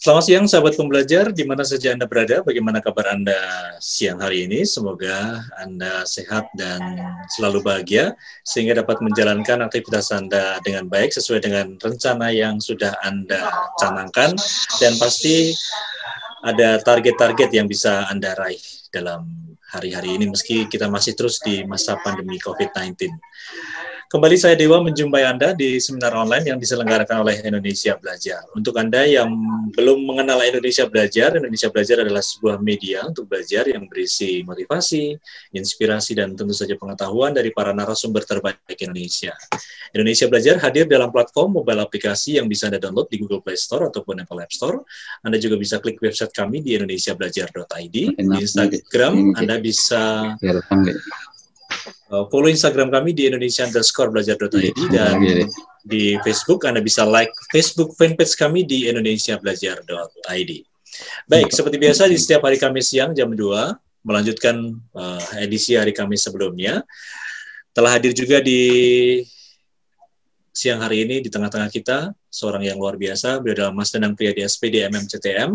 Selamat siang sahabat pembelajar, di mana saja Anda berada, bagaimana kabar Anda siang hari ini? Semoga Anda sehat dan selalu bahagia, sehingga dapat menjalankan aktivitas Anda dengan baik sesuai dengan rencana yang sudah Anda canangkan, dan pasti ada target-target yang bisa Anda raih dalam hari-hari ini, meski kita masih terus di masa pandemi COVID-19. Kembali saya Dewa menjumpai Anda di seminar online yang diselenggarakan oleh Indonesia Belajar. Untuk Anda yang belum mengenal Indonesia Belajar adalah sebuah media untuk belajar yang berisi motivasi, inspirasi, dan tentu saja pengetahuan dari para narasumber terbaik Indonesia. Indonesia Belajar hadir dalam platform mobile aplikasi yang bisa Anda download di Google Play Store ataupun Apple App Store. Anda juga bisa klik website kami di indonesiabelajar.id. Di Instagram, Anda bisa follow Instagram kami di indonesia_belajar.id, dan di Facebook Anda bisa like Facebook fanpage kami di indonesiabelajar.id. Baik, seperti biasa di setiap hari Kamis siang jam 2, melanjutkan edisi hari Kamis sebelumnya, telah hadir juga di siang hari ini di tengah-tengah kita seorang yang luar biasa. Beliau adalah Mas Danang Priyadi SPD MMCTM.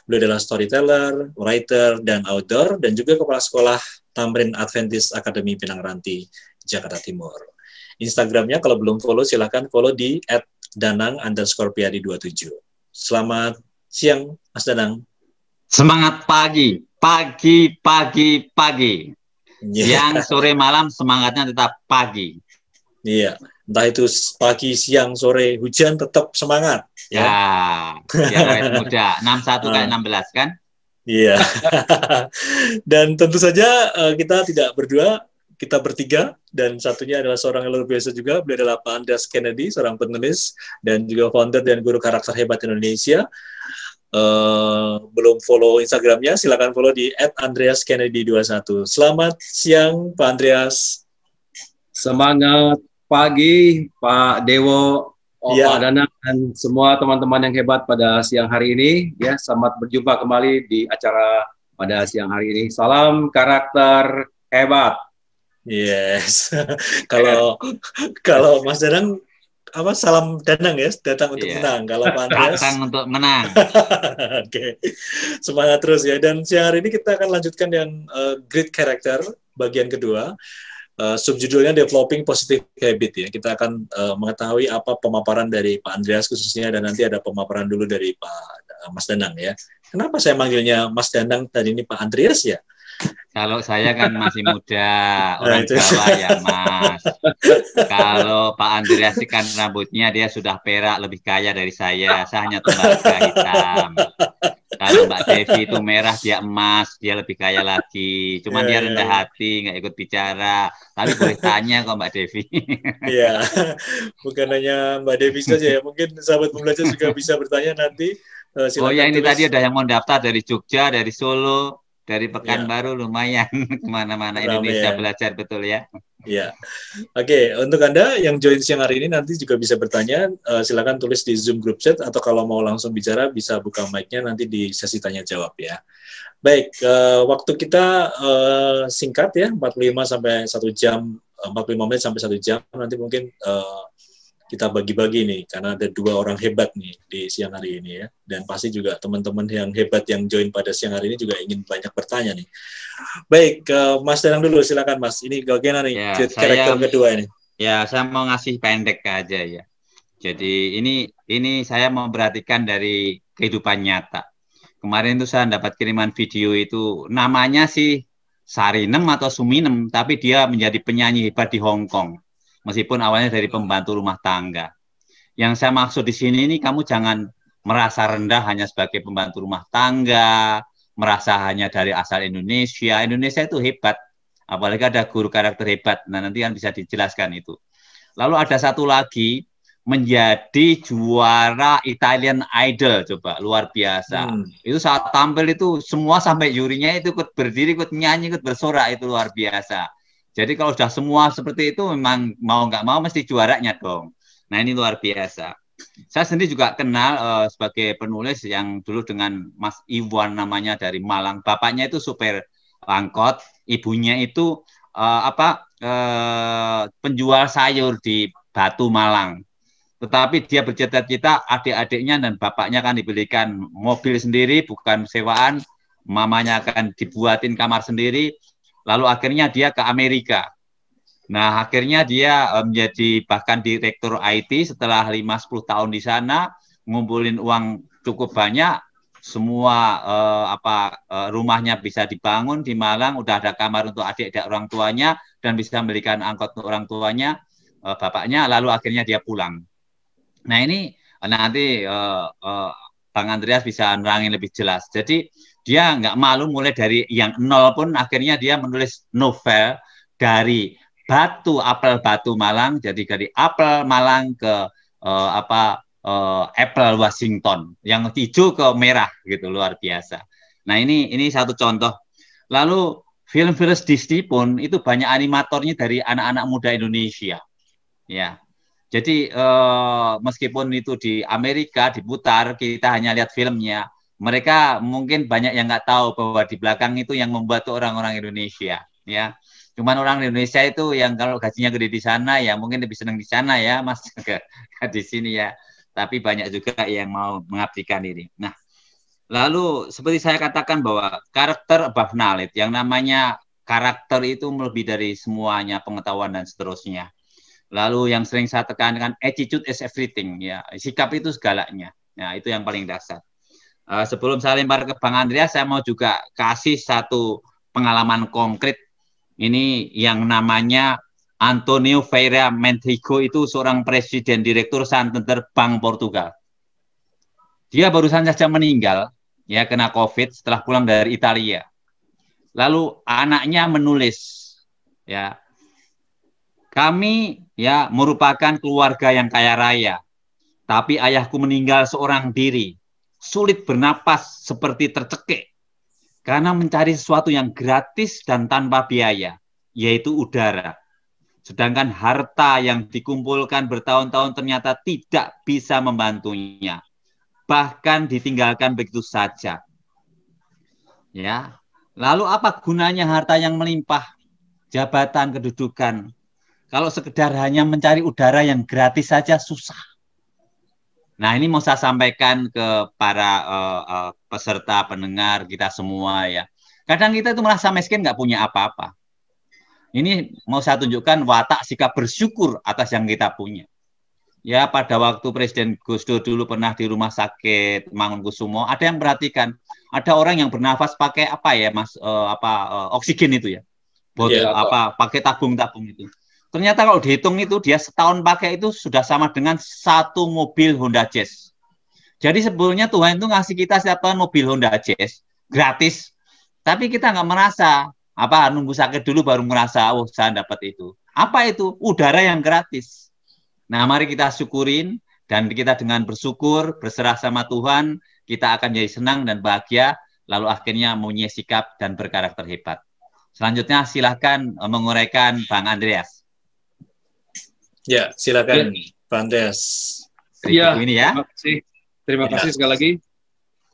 Beliau adalah storyteller, writer, dan outdoor, dan juga kepala sekolah Tamrin Adventist Academy Pinang Ranti, Jakarta Timur. Instagramnya kalau belum follow silahkan follow di @danang_priyadi27. Selamat siang Mas Danang. Semangat pagi, pagi. Siang, sore, malam semangatnya tetap pagi. Iya, entah itu pagi, siang, sore, hujan tetap semangat. Ya, awet muda, 61 kayak 16 kan? Iya. Dan tentu saja kita tidak berdua, kita bertiga, dan satunya adalah seorang yang luar biasa juga. Beliau adalah Pak Andreas Kennedy, seorang penulis dan juga founder dan guru karakter hebat Indonesia. Belum follow Instagramnya, silakan follow di @andreaskennedy21. Selamat siang Pak Andreas. Semangat pagi Pak Dewo, Pak Danang, dan semua teman-teman yang hebat pada siang hari ini. Ya, selamat berjumpa kembali di acara pada siang hari ini. Salam karakter hebat. Yes. Kalau Mas Danang apa, salam Danang ya, datang untuk menang. Kalau Pak Andreas datang untuk menang. Oke. Semangat terus ya. Dan siang hari ini kita akan lanjutkan dengan Great Character bagian kedua. Subjudulnya Developing Positive Habit ya. Kita akan mengetahui apa pemaparan dari Pak Andreas khususnya, dan nanti ada pemaparan dulu dari Pak Mas Danang ya. Kenapa saya manggilnya Mas Danang tadi ini Pak Andreas ya? Kalau saya kan masih muda, orang Jawa ya Mas. Kalau Pak Andreas kan rambutnya dia sudah perak, lebih kaya dari saya hanya tembaga hitam. Kalau Mbak Devi itu merah, dia emas, dia lebih kaya lagi. Cuman dia rendah hati, nggak ikut bicara. Tapi boleh tanya kok Mbak Devi. Iya, bukan hanya Mbak Devi saja ya. Mungkin sahabat pembelajar juga bisa bertanya nanti. Oh ya, ini tadi ada yang mau daftar dari Jogja, dari Solo, dari Pekanbaru, lumayan kemana-mana. Indonesia Belajar, betul ya. Ya, oke. Untuk Anda yang join siang hari ini nanti juga bisa bertanya. Silakan tulis di Zoom group chat, atau kalau mau langsung bicara bisa buka mic-nya nanti di sesi tanya jawab ya. Baik, waktu kita singkat ya, 45 sampai 1 jam, 45 menit sampai 1 jam. Nanti mungkin kita bagi-bagi nih, karena ada 2 orang hebat nih di siang hari ini ya. Dan pasti juga teman-teman yang hebat yang join pada siang hari ini juga ingin banyak bertanya nih. Baik, Mas Danang dulu, silakan Mas. Ini bagaimana nih karakter kedua ini? Ya, saya mau ngasih pendek aja ya. Jadi ini saya memperhatikan dari kehidupan nyata. Kemarin itu saya dapat kiriman video itu, namanya sih Sarinem atau Suminem, tapi dia menjadi penyanyi hebat di Hong Kong. Meskipun awalnya dari pembantu rumah tangga. Yang saya maksud di sini ini, kamu jangan merasa rendah hanya sebagai pembantu rumah tangga, merasa hanya dari asal Indonesia. Indonesia itu hebat, apalagi ada guru karakter hebat. Nah, nanti kan bisa dijelaskan itu. Lalu ada satu lagi, menjadi juara Italian Idol, coba, luar biasa. Itu saat tampil itu semua sampai jurinya itu ikut berdiri, ikut nyanyi, ikut bersorak, itu luar biasa. Jadi kalau sudah semua seperti itu, memang mau nggak mau mesti juaranya dong. Nah, ini luar biasa. Saya sendiri juga kenal sebagai penulis yang dulu dengan Mas Iwan namanya, dari Malang. Bapaknya itu supir angkot, ibunya itu penjual sayur di Batu Malang. tetapi dia bercita-cita adik-adiknya dan bapaknya akan dibelikan mobil sendiri, bukan sewaan, mamanya akan dibuatin kamar sendiri, lalu akhirnya dia ke Amerika. Nah, akhirnya dia menjadi bahkan direktur IT setelah 5-10 tahun di sana, ngumpulin uang cukup banyak, semua rumahnya bisa dibangun di Malang, udah ada kamar untuk adik-adik orang tuanya, dan bisa membelikan angkot untuk orang tuanya, bapaknya, lalu akhirnya dia pulang. Nah, ini nanti Bang Andreas bisa nerangin lebih jelas. Jadi dia nggak malu mulai dari yang nol pun akhirnya dia menulis novel dari apel batu Malang, jadi dari apel Malang ke apel Washington, yang hijau ke merah gitu, luar biasa. Nah, ini satu contoh. Lalu film-film Disney pun itu banyak animatornya dari anak-anak muda Indonesia. Ya. Jadi meskipun itu di Amerika diputar, kita hanya lihat filmnya. Mereka mungkin banyak yang nggak tahu bahwa di belakang itu yang membuat orang-orang Indonesia. Ya, cuman orang Indonesia itu yang kalau gajinya gede di sana, ya mungkin lebih senang di sana ya, Mas, di sini ya. Tapi banyak juga yang mau mengabdikan diri. Nah, lalu seperti saya katakan bahwa karakter above knowledge, yang namanya karakter itu lebih dari semuanya, pengetahuan dan seterusnya. Lalu yang sering saya tekankan, attitude is everything, ya, sikap itu segalanya. Nah, itu yang paling dasar. Sebelum saya lempar ke Bang Andreas, saya mau juga kasih satu pengalaman konkret. Ini yang namanya Antonio Vieira Mendigo, itu seorang presiden direktur Santander Bank Portugal. Dia barusan saja meninggal, ya, kena COVID setelah pulang dari Italia. Lalu anaknya menulis, ya, kami ya merupakan keluarga yang kaya raya, tapi ayahku meninggal seorang diri, sulit bernapas seperti tercekik, karena mencari sesuatu yang gratis dan tanpa biaya, yaitu udara. Sedangkan harta yang dikumpulkan bertahun-tahun ternyata tidak bisa membantunya, bahkan ditinggalkan begitu saja. Ya, lalu apa gunanya harta yang melimpah, jabatan, kedudukan, kalau sekedar hanya mencari udara yang gratis saja susah. Nah, ini mau saya sampaikan ke para peserta, pendengar kita semua ya. Kadang kita itu merasa miskin, nggak punya apa-apa. Ini mau saya tunjukkan watak sikap bersyukur atas yang kita punya. Ya, pada waktu Presiden Gus Dur dulu pernah di rumah sakit Mangunkusumo, ada yang perhatikan, ada orang yang bernafas pakai apa ya, Mas, oksigen itu ya, pakai tabung-tabung itu. Ternyata kalau dihitung itu dia setahun pakai itu sudah sama dengan satu mobil Honda Jazz. Jadi sebetulnya Tuhan itu ngasih kita setiap tahun mobil Honda Jazz gratis, tapi kita nggak merasa, nunggu sakit dulu baru merasa, oh saya dapat itu. Apa itu? Udara yang gratis. Nah, mari kita syukurin, dan kita dengan bersyukur, berserah sama Tuhan, kita akan jadi senang dan bahagia, lalu akhirnya mempunyai sikap dan berkarakter hebat. Selanjutnya silahkan menguraikan Bang Andreas. Ya, silakan Bang Andreas. Iya, terima kasih sekali lagi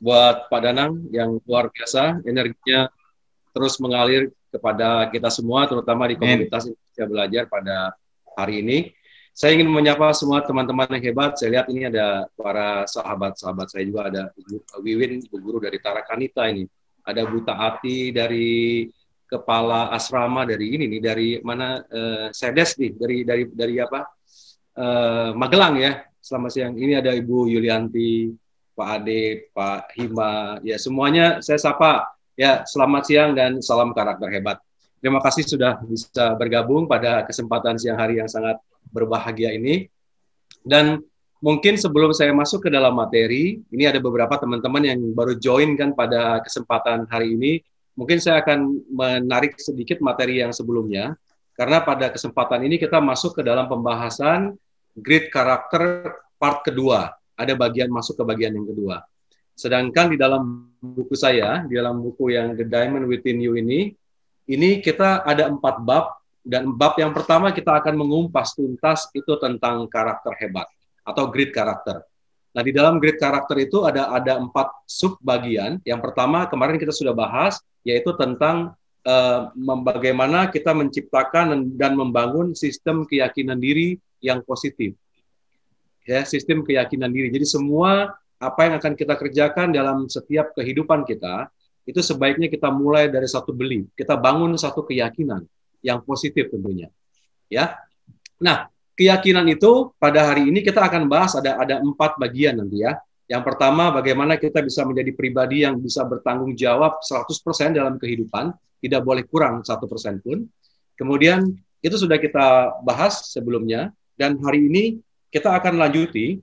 buat Pak Danang yang luar biasa, energinya terus mengalir kepada kita semua, terutama di komunitas Indonesia Belajar pada hari ini. Saya ingin menyapa semua teman-teman yang hebat. Saya lihat ini ada para sahabat-sahabat saya juga, ada Ibu Wiwin, Ibu Guru dari Tarakanita ini. Ada Bu Taati dari Kepala Asrama dari ini nih, dari mana, Sedes nih, dari apa? Magelang ya. Selamat siang. Ini ada Ibu Yulianti, Pak Ade, Pak Hima, ya semuanya saya sapa. Ya, selamat siang dan salam karakter hebat. Terima kasih sudah bisa bergabung pada kesempatan siang hari yang sangat berbahagia ini. Dan mungkin sebelum saya masuk ke dalam materi, ini ada beberapa teman-teman yang baru join kan pada kesempatan hari ini. Mungkin saya akan menarik sedikit materi yang sebelumnya, karena pada kesempatan ini kita masuk ke dalam pembahasan grid karakter part kedua. Ada masuk ke bagian yang kedua. Sedangkan di dalam buku saya, di dalam buku yang The Diamond Within You ini kita ada 4 bab, dan bab yang pertama kita akan mengumpas tuntas itu tentang karakter hebat atau grid karakter. Nah, di dalam grid karakter itu ada 4 sub bagian. Yang pertama kemarin kita sudah bahas, yaitu tentang bagaimana kita menciptakan dan membangun sistem keyakinan diri yang positif. ya, sistem keyakinan diri. Jadi semua apa yang akan kita kerjakan dalam setiap kehidupan kita itu sebaiknya kita mulai dari satu belief. Kita bangun satu keyakinan yang positif tentunya. Ya. Nah, keyakinan itu pada hari ini kita akan bahas ada 4 bagian nanti ya. Yang pertama, bagaimana kita bisa menjadi pribadi yang bisa bertanggung jawab 100% dalam kehidupan, tidak boleh kurang 1% pun. Kemudian itu sudah kita bahas sebelumnya, dan hari ini kita akan lanjuti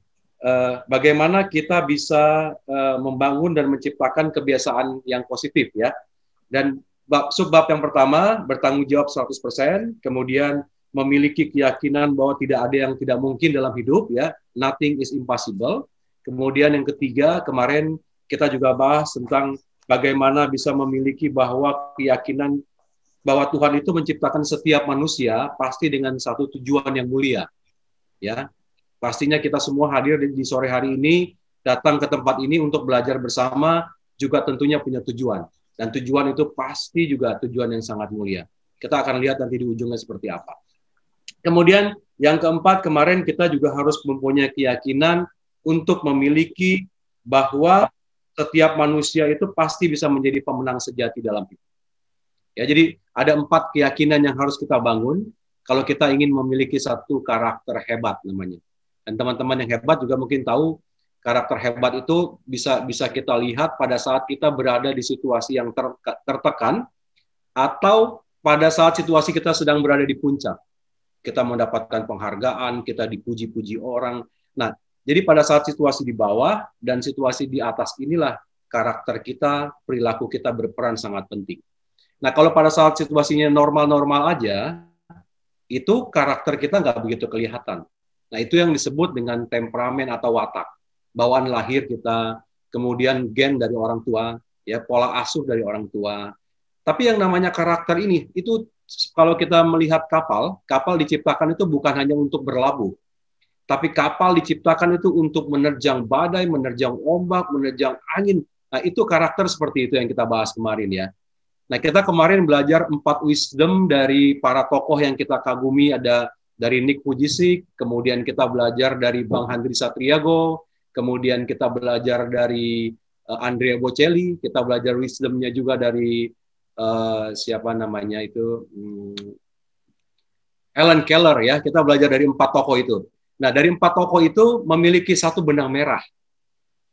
bagaimana kita bisa membangun dan menciptakan kebiasaan yang positif ya. Dan subbab yang pertama, bertanggung jawab 100%, kemudian memiliki keyakinan bahwa tidak ada yang tidak mungkin dalam hidup ya, nothing is impossible. Kemudian yang ketiga, kemarin kita juga bahas tentang bagaimana bisa memiliki bahwa keyakinan bahwa Tuhan itu menciptakan setiap manusia pasti dengan satu tujuan yang mulia. Ya. Pastinya kita semua hadir di sore hari ini, datang ke tempat ini untuk belajar bersama, juga tentunya punya tujuan. Dan tujuan itu pasti juga tujuan yang sangat mulia. Kita akan lihat nanti di ujungnya seperti apa. Kemudian yang keempat, kemarin kita juga harus mempunyai keyakinan untuk memiliki bahwa setiap manusia itu pasti bisa menjadi pemenang sejati dalam hidup. Ya, jadi ada 4 keyakinan yang harus kita bangun kalau kita ingin memiliki satu karakter hebat namanya. Dan teman-teman yang hebat juga mungkin tahu karakter hebat itu bisa kita lihat pada saat kita berada di situasi yang tertekan atau pada saat situasi kita sedang berada di puncak. Kita mendapatkan penghargaan, kita dipuji-puji orang. Nah, jadi pada saat situasi di bawah dan situasi di atas inilah karakter kita, perilaku kita berperan sangat penting. Nah, kalau pada saat situasinya normal-normal aja, itu karakter kita nggak begitu kelihatan. Nah, itu yang disebut dengan temperamen atau watak. Bawaan lahir kita, kemudian gen dari orang tua, ya pola asuh dari orang tua. Tapi yang namanya karakter ini, itu kalau kita melihat kapal diciptakan itu bukan hanya untuk berlabuh. Tapi kapal diciptakan itu untuk menerjang badai, menerjang ombak, menerjang angin. Nah, itu karakter seperti itu yang kita bahas kemarin ya. Nah, kita kemarin belajar 4 wisdom dari para tokoh yang kita kagumi, ada dari Nick Vujicic, kemudian kita belajar dari Bang Handri Satriago, kemudian kita belajar dari Andrea Bocelli, kita belajar wisdomnya juga dari siapa namanya itu, Helen Keller ya, kita belajar dari 4 tokoh itu. Nah, dari 4 tokoh itu memiliki satu benang merah.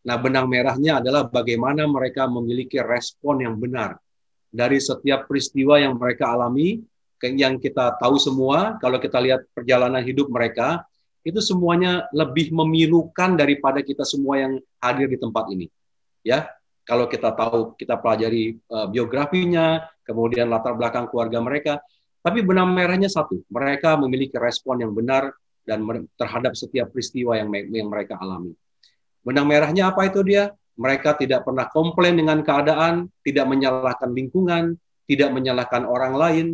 Nah, benang merahnya adalah bagaimana mereka memiliki respon yang benar dari setiap peristiwa yang mereka alami, yang kita tahu semua. Kalau kita lihat perjalanan hidup mereka, itu semuanya lebih memilukan daripada kita semua yang hadir di tempat ini. Ya, kalau kita tahu, kita pelajari biografinya, kemudian latar belakang keluarga mereka, tapi benang merahnya satu, mereka memiliki respon yang benar dan terhadap setiap peristiwa yang mereka alami. Benang merahnya apa itu dia? Mereka tidak pernah komplain dengan keadaan, tidak menyalahkan lingkungan, tidak menyalahkan orang lain,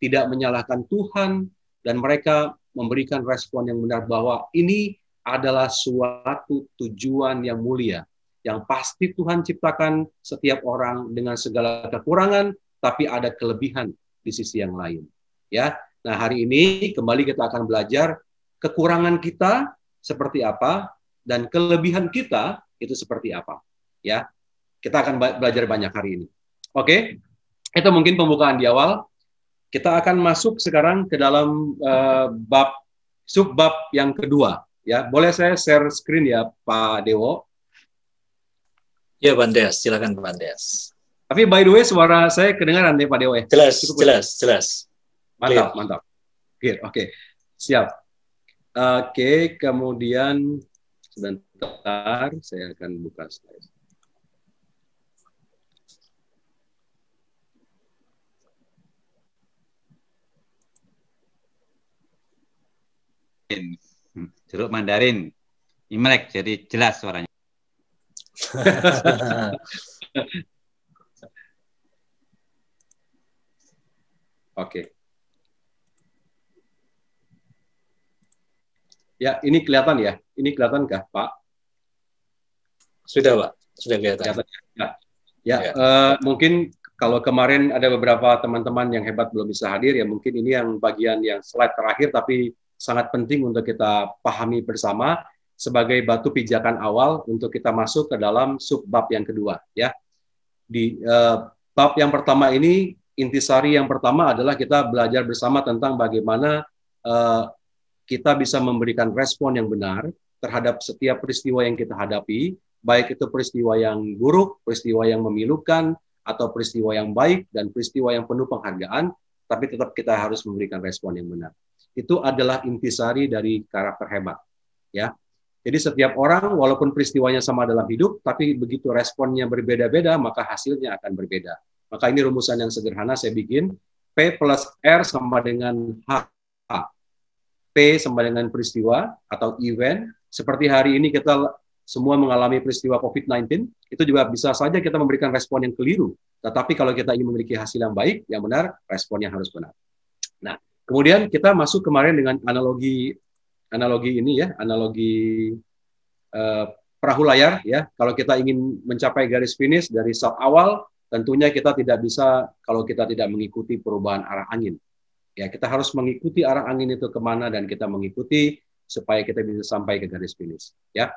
tidak menyalahkan Tuhan, dan mereka memberikan respon yang benar bahwa ini adalah suatu tujuan yang mulia, yang pasti Tuhan ciptakan setiap orang dengan segala kekurangan, tapi ada kelebihan di sisi yang lain. Ya, nah hari ini kembali kita akan belajar kekurangan kita seperti apa dan kelebihan kita itu seperti apa. Ya, kita akan belajar banyak hari ini. Oke, itu mungkin pembukaan di awal. Kita akan masuk sekarang ke dalam subbab yang kedua. Ya, boleh saya share screen ya, Pak Dewo? Ya, Pak Des, silakan Pak Des. Tapi by the way, suara saya kedengaran nih Pak Dewo ya? Jelas. Mantap. Oke, siap. Oke, kemudian sebentar, saya akan buka slide. Jeruk Mandarin, Imlek, jadi jelas suaranya. Oke. Ya, ini kelihatan ya? Ini kelihatankah, Pak? Sudah, Pak. Sudah kelihatan. Mungkin kalau kemarin ada beberapa teman-teman yang hebat belum bisa hadir, ya mungkin ini yang bagian yang slide terakhir, tapi sangat penting untuk kita pahami bersama. sebagai batu pijakan awal untuk kita masuk ke dalam subbab yang kedua, ya. Di bab yang pertama ini, intisari yang pertama adalah kita belajar bersama tentang bagaimana kita bisa memberikan respon yang benar terhadap setiap peristiwa yang kita hadapi, baik itu peristiwa yang buruk, peristiwa yang memilukan, atau peristiwa yang baik, dan peristiwa yang penuh penghargaan, tapi tetap kita harus memberikan respon yang benar. Itu adalah intisari dari karakter hebat, ya. Jadi setiap orang, walaupun peristiwanya sama dalam hidup, tapi begitu responnya berbeda-beda, maka hasilnya akan berbeda. Maka ini rumusan yang sederhana saya bikin, P plus R sama dengan H. P sama dengan peristiwa atau event. Seperti hari ini kita semua mengalami peristiwa COVID-19, itu juga bisa saja kita memberikan respon yang keliru. Tetapi kalau kita ingin memiliki hasil yang baik, yang benar, responnya harus benar. Nah, kemudian kita masuk kemarin dengan analogi ini ya, analogi perahu layar ya. Kalau kita ingin mencapai garis finish dari start awal, tentunya kita tidak bisa kalau kita tidak mengikuti perubahan arah angin. Ya, kita harus mengikuti arah angin itu kemana, dan kita mengikuti supaya kita bisa sampai ke garis finish. Ya,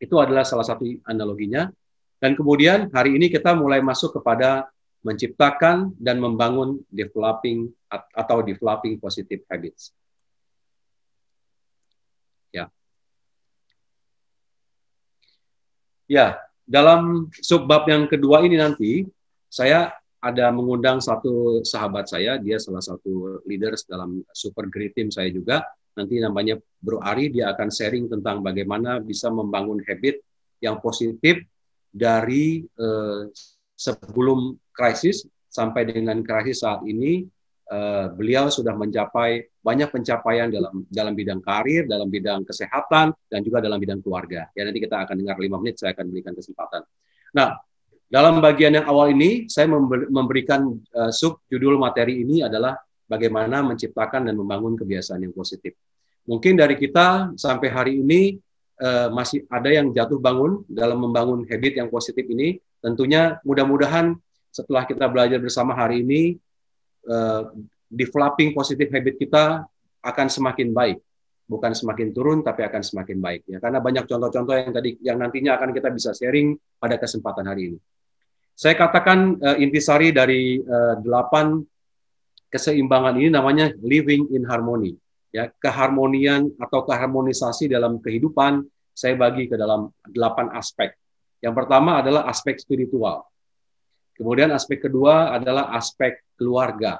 itu adalah salah satu analoginya. Dan kemudian hari ini kita mulai masuk kepada menciptakan dan membangun developing positive habits. Ya. Ya, dalam subbab yang kedua ini nanti saya ada mengundang satu sahabat saya, dia salah satu leaders dalam super great team saya juga. Nanti namanya Bro Ari, dia akan sharing tentang bagaimana bisa membangun habit yang positif dari sebelum krisis sampai dengan krisis saat ini. Beliau sudah mencapai banyak pencapaian dalam bidang karir, dalam bidang kesehatan, dan juga dalam bidang keluarga. Ya, nanti kita akan dengar 5 menit, saya akan berikan kesempatan. Nah, dalam bagian yang awal ini, saya memberikan subjudul materi ini adalah bagaimana menciptakan dan membangun kebiasaan yang positif. Mungkin dari kita sampai hari ini masih ada yang jatuh bangun dalam membangun habit yang positif ini. Tentunya mudah-mudahan setelah kita belajar bersama hari ini, developing positive habit kita akan semakin baik. Bukan semakin turun, tapi akan semakin baik. Ya, karena banyak contoh-contoh yang nantinya akan kita bisa sharing pada kesempatan hari ini. Saya katakan intisari dari 8 keseimbangan ini namanya living in harmony. Ya, keharmonian atau keharmonisasi dalam kehidupan saya bagi ke dalam 8 aspek. Yang pertama adalah aspek spiritual. Kemudian aspek kedua adalah aspek keluarga.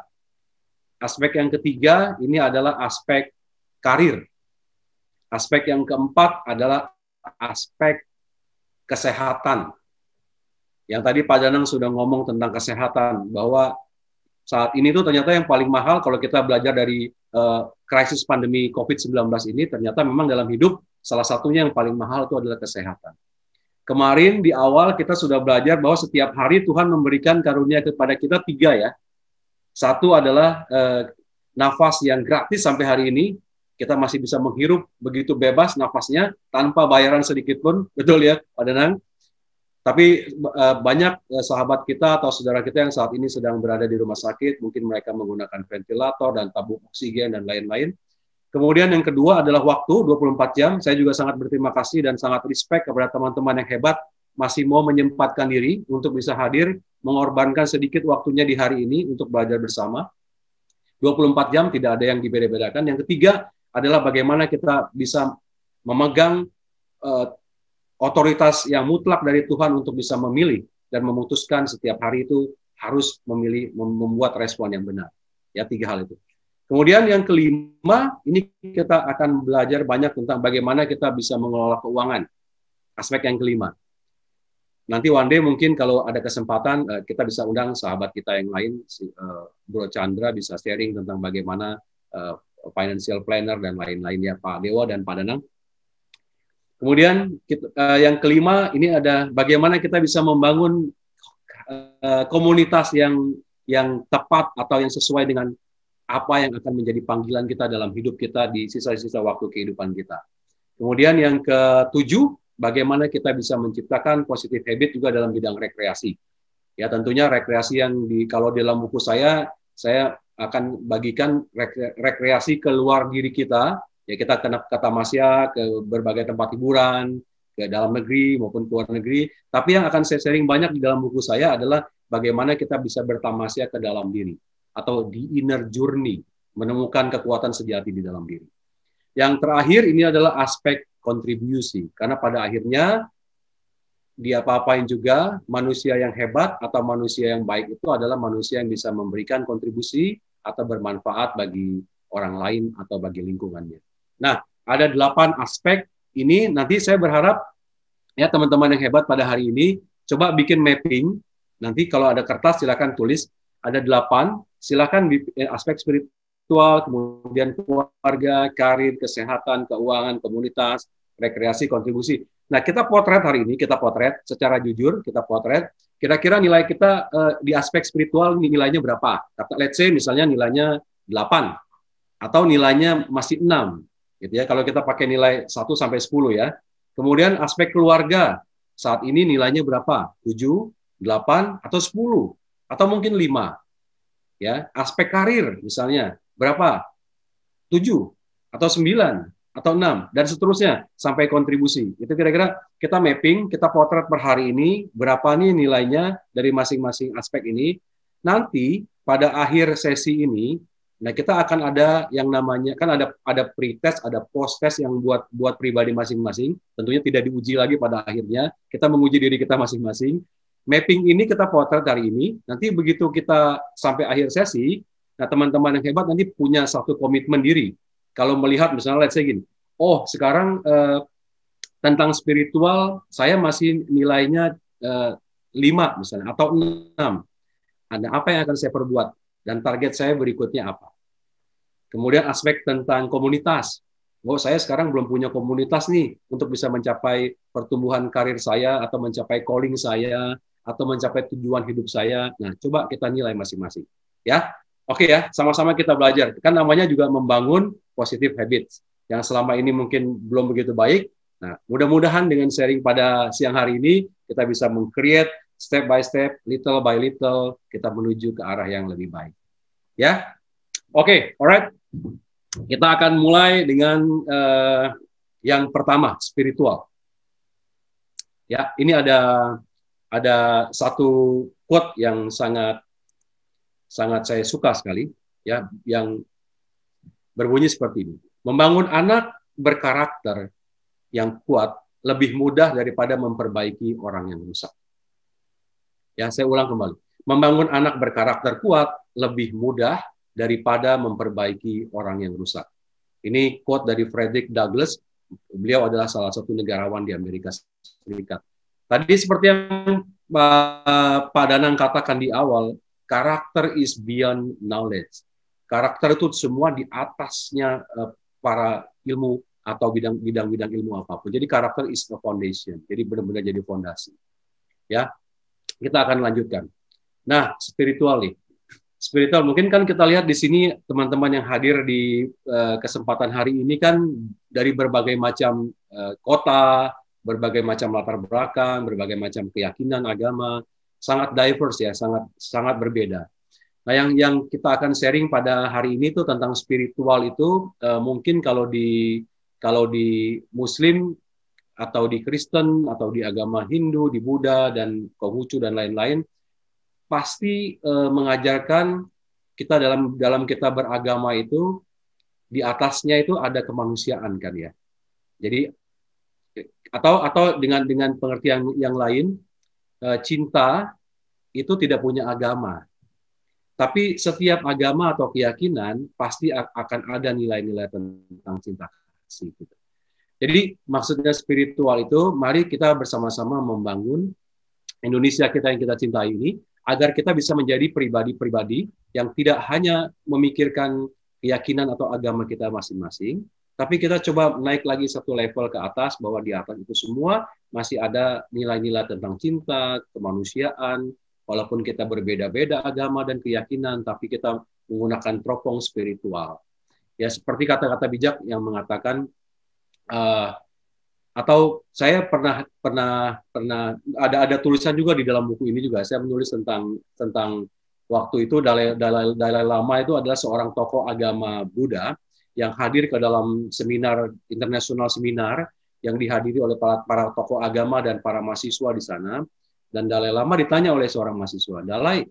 Aspek yang ketiga ini adalah aspek karir. Aspek yang keempat adalah aspek kesehatan. Yang tadi Pak Danang sudah ngomong tentang kesehatan, bahwa saat ini tuh ternyata yang paling mahal kalau kita belajar dari krisis pandemi COVID-19 ini, ternyata memang dalam hidup salah satunya yang paling mahal itu adalah kesehatan. Kemarin di awal kita sudah belajar bahwa setiap hari Tuhan memberikan karunia kepada kita 3 ya. Satu adalah nafas yang gratis sampai hari ini. Kita masih bisa menghirup begitu bebas nafasnya tanpa bayaran sedikit pun. Betul ya Pak Danang? Tapi banyak sahabat kita atau saudara kita yang saat ini sedang berada di rumah sakit, mungkin mereka menggunakan ventilator dan tabung oksigen dan lain-lain. Kemudian yang kedua adalah waktu 24 jam. Saya juga sangat berterima kasih dan sangat respect kepada teman-teman yang hebat masih mau menyempatkan diri untuk bisa hadir, mengorbankan sedikit waktunya di hari ini untuk belajar bersama. 24 jam tidak ada yang dibeda-bedakan. Yang ketiga adalah bagaimana kita bisa memegang otoritas yang mutlak dari Tuhan untuk bisa memilih dan memutuskan setiap hari itu harus memilih, membuat respon yang benar. Ya, 3 hal itu. Kemudian yang kelima, ini kita akan belajar banyak tentang bagaimana kita bisa mengelola keuangan. Aspek yang kelima. Nanti one day mungkin kalau ada kesempatan, kita bisa undang sahabat kita yang lain, Bro Chandra bisa sharing tentang bagaimana financial planner dan lain-lain ya, Pak Dewa dan Pak Danang. Kemudian yang kelima ini ada bagaimana kita bisa membangun komunitas yang tepat atau yang sesuai dengan apa yang akan menjadi panggilan kita dalam hidup kita di sisa-sisa waktu kehidupan kita. Kemudian yang ketujuh, bagaimana kita bisa menciptakan positive habit juga dalam bidang rekreasi. Ya, tentunya rekreasi yang kalau dalam buku saya akan bagikan rekreasi keluar diri kita, Ya kita ke tamasya, ke berbagai tempat hiburan, ke dalam negeri maupun ke luar negeri. Tapi yang akan saya sharing banyak di dalam buku saya adalah bagaimana kita bisa bertamasya ke dalam diri atau di inner journey, menemukan kekuatan sejati di dalam diri. Yang terakhir ini adalah aspek kontribusi, karena pada akhirnya dia apa-apain juga, manusia yang hebat atau manusia yang baik itu adalah manusia yang bisa memberikan kontribusi atau bermanfaat bagi orang lain atau bagi lingkungannya. Nah, ada 8 aspek ini. Nanti saya berharap ya teman-teman yang hebat pada hari ini coba bikin mapping. Nanti kalau ada kertas silakan tulis. Ada 8. Silakan aspek spiritual, kemudian keluarga, karir, kesehatan, keuangan, komunitas, rekreasi, kontribusi. Nah, kita potret hari ini, kita potret secara jujur, kita potret. Kira-kira nilai kita di aspek spiritual nilainya berapa? Let's say misalnya nilainya 8 atau nilainya masih 6. Gitu ya, kalau kita pakai nilai 1 sampai 10 ya. Kemudian aspek keluarga, saat ini nilainya berapa? 7, 8, atau 10, atau mungkin 5. Ya, aspek karir misalnya berapa? 7, atau 9, atau 6, dan seterusnya sampai kontribusi. Itu kira-kira kita mapping, kita potret per hari ini, berapa nih nilainya dari masing-masing aspek ini. Nanti pada akhir sesi ini, nah, kita akan ada yang namanya, kan ada pre-test, ada post-test yang buat pribadi masing-masing. Tentunya tidak diuji lagi pada akhirnya. Kita menguji diri kita masing-masing. Mapping ini kita potret hari ini. Nanti begitu kita sampai akhir sesi, nah teman-teman yang hebat nanti punya satu komitmen diri. Kalau melihat misalnya, let's say gini, oh sekarang tentang spiritual, saya masih nilainya 5 misalnya, atau 6. Ada apa yang akan saya perbuat? Dan target saya berikutnya apa? Kemudian aspek tentang komunitas. Oh, saya sekarang belum punya komunitas nih untuk bisa mencapai pertumbuhan karir saya atau mencapai calling saya atau mencapai tujuan hidup saya. Nah, coba kita nilai masing-masing. Ya, oke ya, sama-sama kita belajar. Kan namanya juga membangun positive habits yang selama ini mungkin belum begitu baik. Nah, mudah-mudahan dengan sharing pada siang hari ini kita bisa meng-create step by step, little by little, kita menuju ke arah yang lebih baik. Ya, oke, alright. Kita akan mulai dengan yang pertama, spiritual. Ya, ini ada satu quote yang sangat saya suka sekali, ya, yang berbunyi seperti ini. Membangun anak berkarakter yang kuat lebih mudah daripada memperbaiki orang yang rusak. Ya, saya ulang kembali. Membangun anak berkarakter kuat lebih mudah daripada memperbaiki orang yang rusak. Ini quote dari Frederick Douglass. Beliau adalah salah satu negarawan di Amerika Serikat. Tadi seperti yang Pak Danang katakan di awal, karakter is beyond knowledge. Karakter itu semua di atasnya para ilmu atau bidang-bidang ilmu apapun. Jadi karakter is the foundation. Jadi benar-benar jadi fondasi. Ya, kita akan lanjutkan. Nah, spiritual nih. Spiritual, mungkin kan kita lihat di sini teman-teman yang hadir di kesempatan hari ini kan dari berbagai macam kota, berbagai macam latar belakang, berbagai macam keyakinan, agama, sangat diverse ya, sangat berbeda. Nah, yang kita akan sharing pada hari ini tuh tentang spiritual itu mungkin kalau di Muslim atau di Kristen atau di agama Hindu, di Buddha dan Konghucu dan lain-lain pasti mengajarkan kita dalam kita beragama itu di atasnya itu ada kemanusiaan kan ya. Jadi atau dengan pengertian yang lain, cinta itu tidak punya agama. Tapi setiap agama atau keyakinan pasti akan ada nilai-nilai tentang cinta kasih. Gitu. Jadi maksudnya spiritual itu, mari kita bersama-sama membangun Indonesia kita yang kita cintai ini, agar kita bisa menjadi pribadi-pribadi yang tidak hanya memikirkan keyakinan atau agama kita masing-masing, tapi kita coba naik lagi satu level ke atas, bahwa di atas itu semua masih ada nilai-nilai tentang cinta, kemanusiaan, walaupun kita berbeda-beda agama dan keyakinan, tapi kita menggunakan teropong spiritual. Ya, seperti kata-kata bijak yang mengatakan, atau saya pernah ada tulisan juga di dalam buku ini juga, saya menulis tentang waktu itu Dalai Lama itu adalah seorang tokoh agama Buddha yang hadir ke dalam seminar internasional seminar yang dihadiri oleh para tokoh agama dan para mahasiswa di sana. Dan Dalai Lama ditanya oleh seorang mahasiswa, Dalai,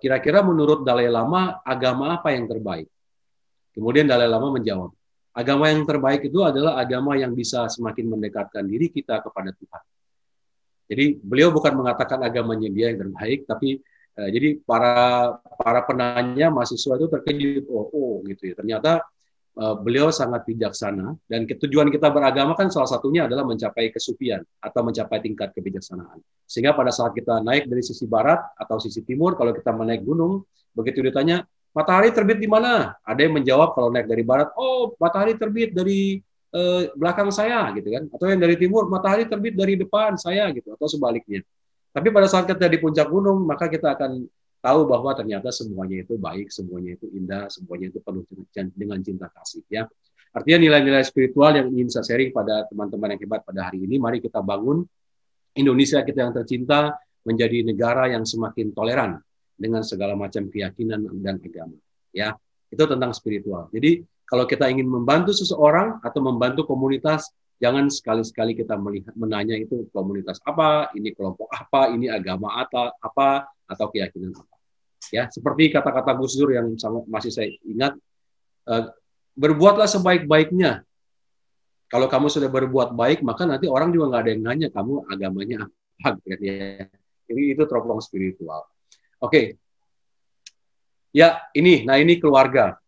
kira-kira menurut Dalai Lama agama apa yang terbaik? Kemudian Dalai Lama menjawab, agama yang terbaik itu adalah agama yang bisa semakin mendekatkan diri kita kepada Tuhan. Jadi beliau bukan mengatakan agamanya dia yang terbaik, tapi jadi para penanya mahasiswa itu terkejut, oh gitu ya. Ternyata beliau sangat bijaksana, dan tujuan kita beragama kan salah satunya adalah mencapai kesufian atau mencapai tingkat kebijaksanaan. Sehingga pada saat kita naik dari sisi barat atau sisi timur, kalau kita menaik gunung, begitu ditanya, matahari terbit di mana? Ada yang menjawab kalau naik dari barat, oh matahari terbit dari belakang saya, gitu kan? Atau yang dari timur, matahari terbit dari depan saya, gitu, atau sebaliknya. Tapi pada saat kita di puncak gunung, maka kita akan tahu bahwa ternyata semuanya itu baik, semuanya itu indah, semuanya itu penuh dengan cinta kasih. Ya, artinya nilai-nilai spiritual yang ingin saya sharing pada teman-teman yang hebat pada hari ini. Mari kita bangun Indonesia kita yang tercinta menjadi negara yang semakin toleran dengan segala macam keyakinan dan agama. Ya, itu tentang spiritual. Jadi kalau kita ingin membantu seseorang atau membantu komunitas, jangan sekali-sekali kita menanya itu komunitas apa, ini kelompok apa, ini agama apa, atau keyakinan apa. Ya, seperti kata-kata Gus Dur yang masih saya ingat, berbuatlah sebaik-baiknya. Kalau kamu sudah berbuat baik, maka nanti orang juga nggak ada yang nanya kamu agamanya apa. Ya. Jadi itu teropong spiritual. Oke. Ya, ini keluarga.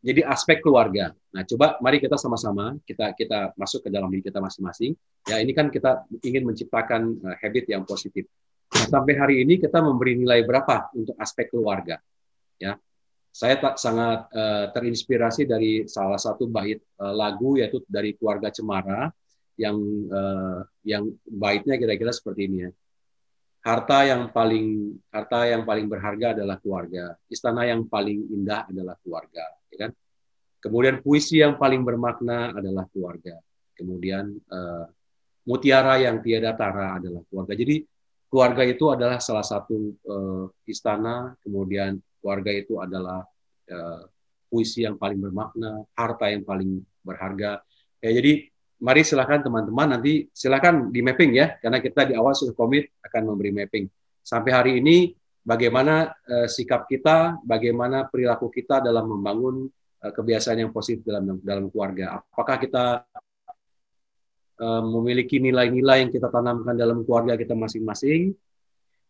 Jadi aspek keluarga. Nah, coba mari kita sama-sama kita masuk ke dalam diri kita masing-masing. Ya, ini kan kita ingin menciptakan habit yang positif. Nah, sampai hari ini kita memberi nilai berapa untuk aspek keluarga? Ya, saya sangat terinspirasi dari salah satu bait lagu, yaitu dari Keluarga Cemara yang baitnya kira-kira seperti ini ya. Harta yang paling berharga adalah keluarga. Istana yang paling indah adalah keluarga. Ya kan? Kemudian puisi yang paling bermakna adalah keluarga. Kemudian mutiara yang tiada tara adalah keluarga. Jadi keluarga itu adalah salah satu istana, kemudian keluarga itu adalah puisi yang paling bermakna, harta yang paling berharga. Ya, jadi mari silakan teman-teman, nanti silakan di mapping ya, karena kita di awal sudah komit akan memberi mapping. Sampai hari ini bagaimana sikap kita, bagaimana perilaku kita dalam membangun kebiasaan yang positif dalam keluarga. Apakah kita memiliki nilai-nilai yang kita tanamkan dalam keluarga kita masing-masing,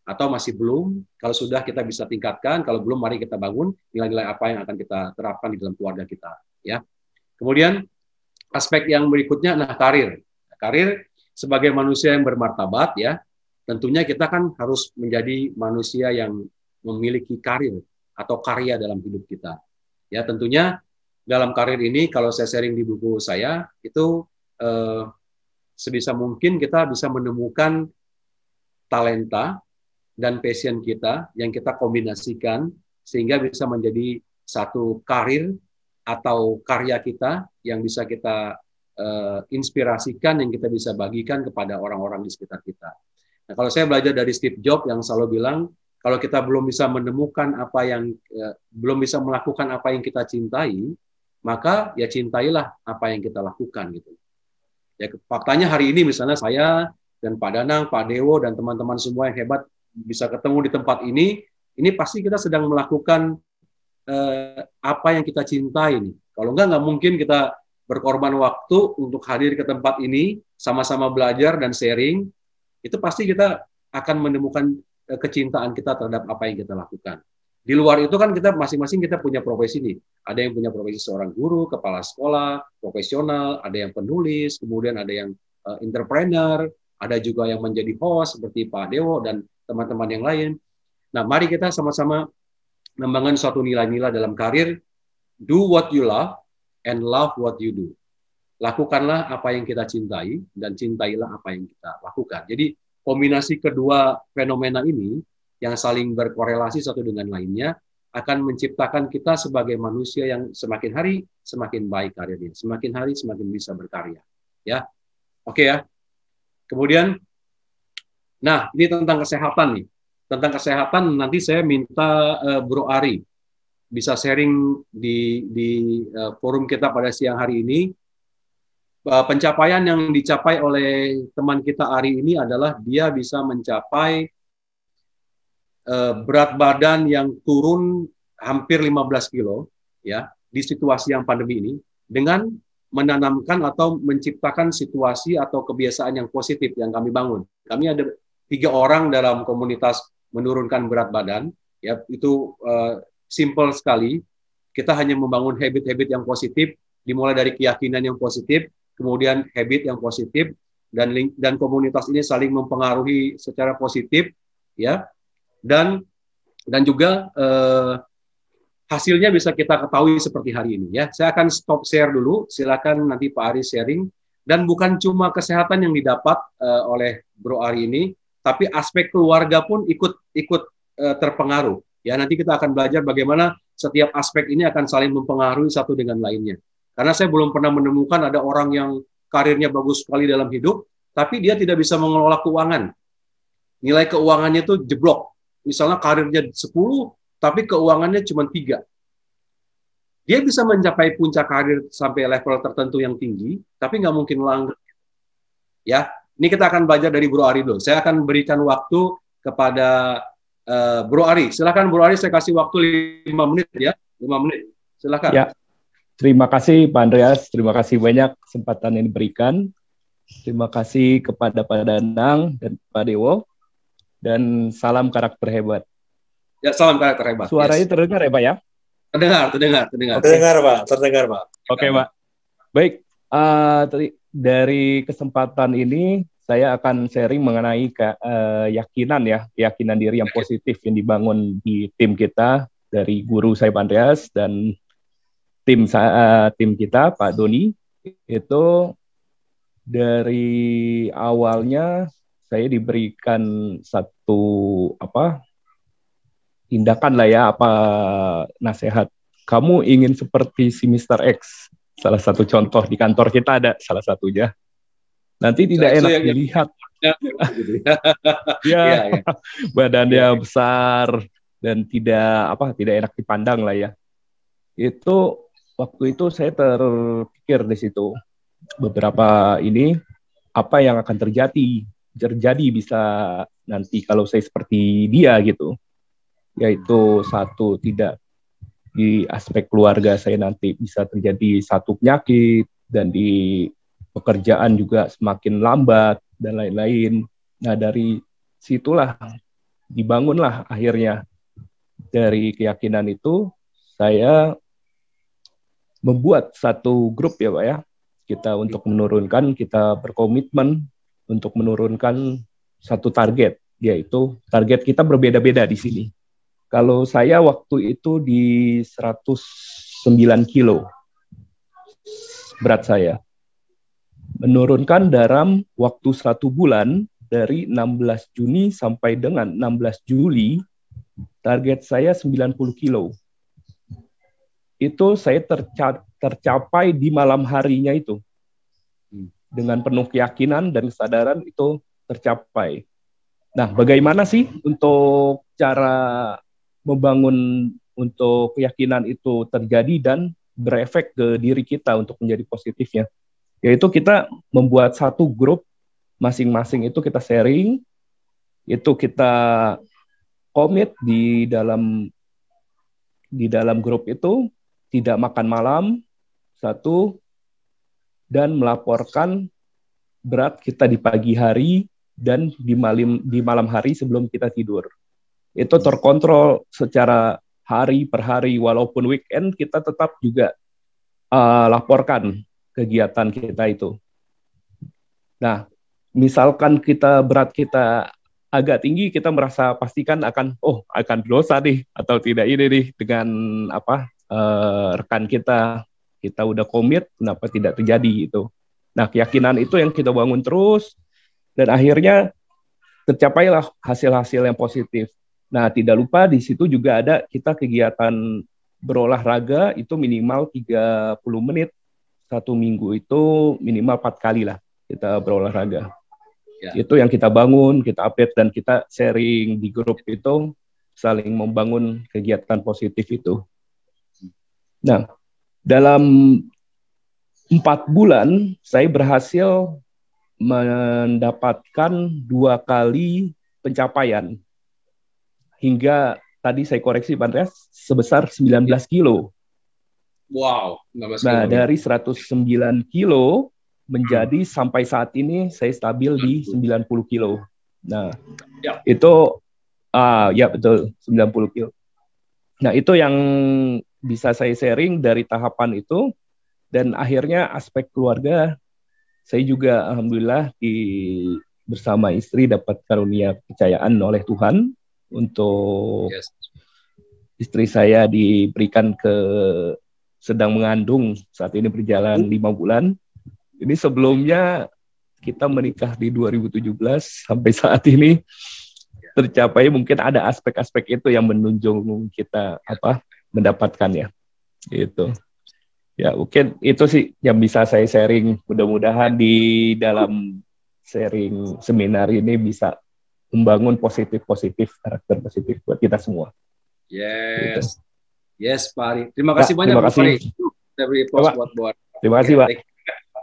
atau masih belum? Kalau sudah, kita bisa tingkatkan. Kalau belum, mari kita bangun nilai-nilai apa yang akan kita terapkan di dalam keluarga kita. Ya. Kemudian aspek yang berikutnya, karir. Karir sebagai manusia yang bermartabat, ya, tentunya kita kan harus menjadi manusia yang memiliki karir atau karya dalam hidup kita. Ya, tentunya dalam karir ini, kalau saya sharing di buku saya, itu sebisa mungkin kita bisa menemukan talenta dan passion kita yang kita kombinasikan sehingga bisa menjadi satu karir atau karya kita yang bisa kita inspirasikan, yang kita bisa bagikan kepada orang-orang di sekitar kita. Nah, kalau saya belajar dari Steve Jobs yang selalu bilang, kalau kita belum bisa menemukan belum bisa melakukan apa yang kita cintai, maka ya cintailah apa yang kita lakukan gitu. Ya, faktanya hari ini misalnya saya dan Pak Danang, Pak Dewo, dan teman-teman semua yang hebat bisa ketemu di tempat ini pasti kita sedang melakukan apa yang kita cintai nih. Kalau nggak mungkin kita berkorban waktu untuk hadir ke tempat ini, sama-sama belajar dan sharing, itu pasti kita akan menemukan kecintaan kita terhadap apa yang kita lakukan. Di luar itu kan kita masing-masing kita punya profesi nih. Ada yang punya profesi seorang guru, kepala sekolah, profesional, ada yang penulis, kemudian ada yang entrepreneur, ada juga yang menjadi host seperti Pak Dewo dan teman-teman yang lain. Nah, mari kita sama-sama membangun suatu nilai-nilai dalam karir. Do what you love and love what you do. Lakukanlah apa yang kita cintai dan cintailah apa yang kita lakukan. Jadi kombinasi kedua fenomena ini yang saling berkorelasi satu dengan lainnya akan menciptakan kita sebagai manusia yang semakin hari semakin baik karirnya, semakin hari semakin bisa berkarya. Ya, oke ya. Kemudian, ini tentang kesehatan nih. Tentang kesehatan nanti saya minta Bro Ari bisa sharing di forum kita pada siang hari ini. Pencapaian yang dicapai oleh teman kita Ari ini adalah dia bisa mencapai berat badan yang turun hampir 15 kilo ya di situasi yang pandemi ini dengan menanamkan atau menciptakan situasi atau kebiasaan yang positif yang kami bangun. Kami ada 3 orang dalam komunitas menurunkan berat badan ya, itu simple sekali. Kita hanya membangun habit-habit yang positif, dimulai dari keyakinan yang positif, kemudian habit yang positif, dan komunitas ini saling mempengaruhi secara positif ya, dan juga hasilnya bisa kita ketahui seperti hari ini ya. Saya akan stop share dulu, silakan nanti Pak Ari sharing. Dan bukan cuma kesehatan yang didapat oleh Bro Ari ini, tapi aspek keluarga pun ikut terpengaruh ya. Nanti kita akan belajar bagaimana setiap aspek ini akan saling mempengaruhi satu dengan lainnya. Karena saya belum pernah menemukan ada orang yang karirnya bagus sekali dalam hidup, tapi dia tidak bisa mengelola keuangan. Nilai keuangannya itu jeblok. Misalnya karirnya 10, tapi keuangannya cuma 3. Dia bisa mencapai puncak karir sampai level tertentu yang tinggi, tapi nggak mungkin langgeng. Ya, ini kita akan belajar dari Bro Ari dulu. Saya akan berikan waktu kepada Bro Ari. Silakan Bro Ari, saya kasih waktu 5 menit ya. 5 menit. Silakan. Ya. Terima kasih Pak Andreas, terima kasih banyak kesempatan yang diberikan. Terima kasih kepada Pak Danang dan Pak Dewo. Dan salam karakter hebat. Ya, salam karakter hebat. Suaranya terdengar ya Pak ya? Terdengar Pak. Oke Pak. Baik, dari kesempatan ini saya akan sharing mengenai keyakinan diri yang positif yang dibangun di tim kita dari guru saya Pak Andreas dan tim kita Pak Doni. Itu dari awalnya saya diberikan satu tindakan lah ya, nasihat. Kamu ingin seperti si Mr. X. Salah satu contoh di kantor kita ada salah satunya. Nanti tidak enak dilihat. Ya, badannya besar dan tidak enak dipandang lah ya. Itu waktu itu saya terpikir di situ beberapa apa yang akan terjadi bisa nanti kalau saya seperti dia gitu, yaitu satu, tidak di aspek keluarga saya nanti bisa terjadi satu penyakit, dan di pekerjaan juga semakin lambat dan lain-lain. Nah dari situlah dibangunlah akhirnya dari keyakinan itu saya membuat satu grup ya Pak ya, kita untuk menurunkan, kita berkomitmen untuk menurunkan satu target, yaitu target kita berbeda-beda di sini. Kalau saya waktu itu di 109 kilo berat saya. Menurunkan dalam waktu 1 bulan dari 16 Juni sampai dengan 16 Juli, target saya 90 kilo. Itu saya tercapai di malam harinya itu. Dengan penuh keyakinan dan kesadaran itu tercapai. Nah, bagaimana sih untuk cara membangun untuk keyakinan itu terjadi dan berefek ke diri kita untuk menjadi positifnya? Yaitu kita membuat satu grup, masing-masing itu kita sharing, itu kita komit di dalam grup itu tidak makan malam, satu, dan melaporkan berat kita di pagi hari dan di malam hari sebelum kita tidur. Itu terkontrol secara hari per hari, walaupun weekend kita tetap juga laporkan kegiatan kita itu. Nah, misalkan berat kita agak tinggi, kita merasa pastikan akan dosa nih atau tidak ini nih dengan rekan kita udah komit, kenapa tidak terjadi itu. Nah, keyakinan itu yang kita bangun terus, dan akhirnya tercapailah hasil-hasil yang positif. Nah, tidak lupa di situ juga ada kita kegiatan berolahraga itu minimal 30 menit. 1 minggu itu minimal 4 kali lah kita berolahraga. Ya. Itu yang kita bangun, kita update, dan kita sharing di grup itu, saling membangun kegiatan positif itu. Nah, dalam 4 bulan saya berhasil mendapatkan 2 kali pencapaian. Hingga tadi saya koreksi Pak Andreas, sebesar 19 kilo. Wow, 19 Nah, kilo. dari 109 kilo menjadi sampai saat ini saya stabil di 90 kilo. Nah, itu ya betul 90 kilo. Nah, itu yang bisa saya sharing dari tahapan itu, dan akhirnya aspek keluarga saya juga alhamdulillah bersama istri dapat karunia kepercayaan oleh Tuhan untuk istri saya diberikan sedang mengandung, saat ini berjalan 5 bulan. Ini sebelumnya kita menikah di 2017 sampai saat ini tercapai, mungkin ada aspek-aspek itu yang menunjung kita mendapatkannya. Gitu. Ya, mungkin itu sih yang bisa saya sharing. Mudah-mudahan di dalam sharing seminar ini bisa membangun positif-positif, karakter positif buat kita semua. Yes. Gitu. Yes, Pak Ari. Terima kasih banyak, Pak Ari. Terima kasih, Pak.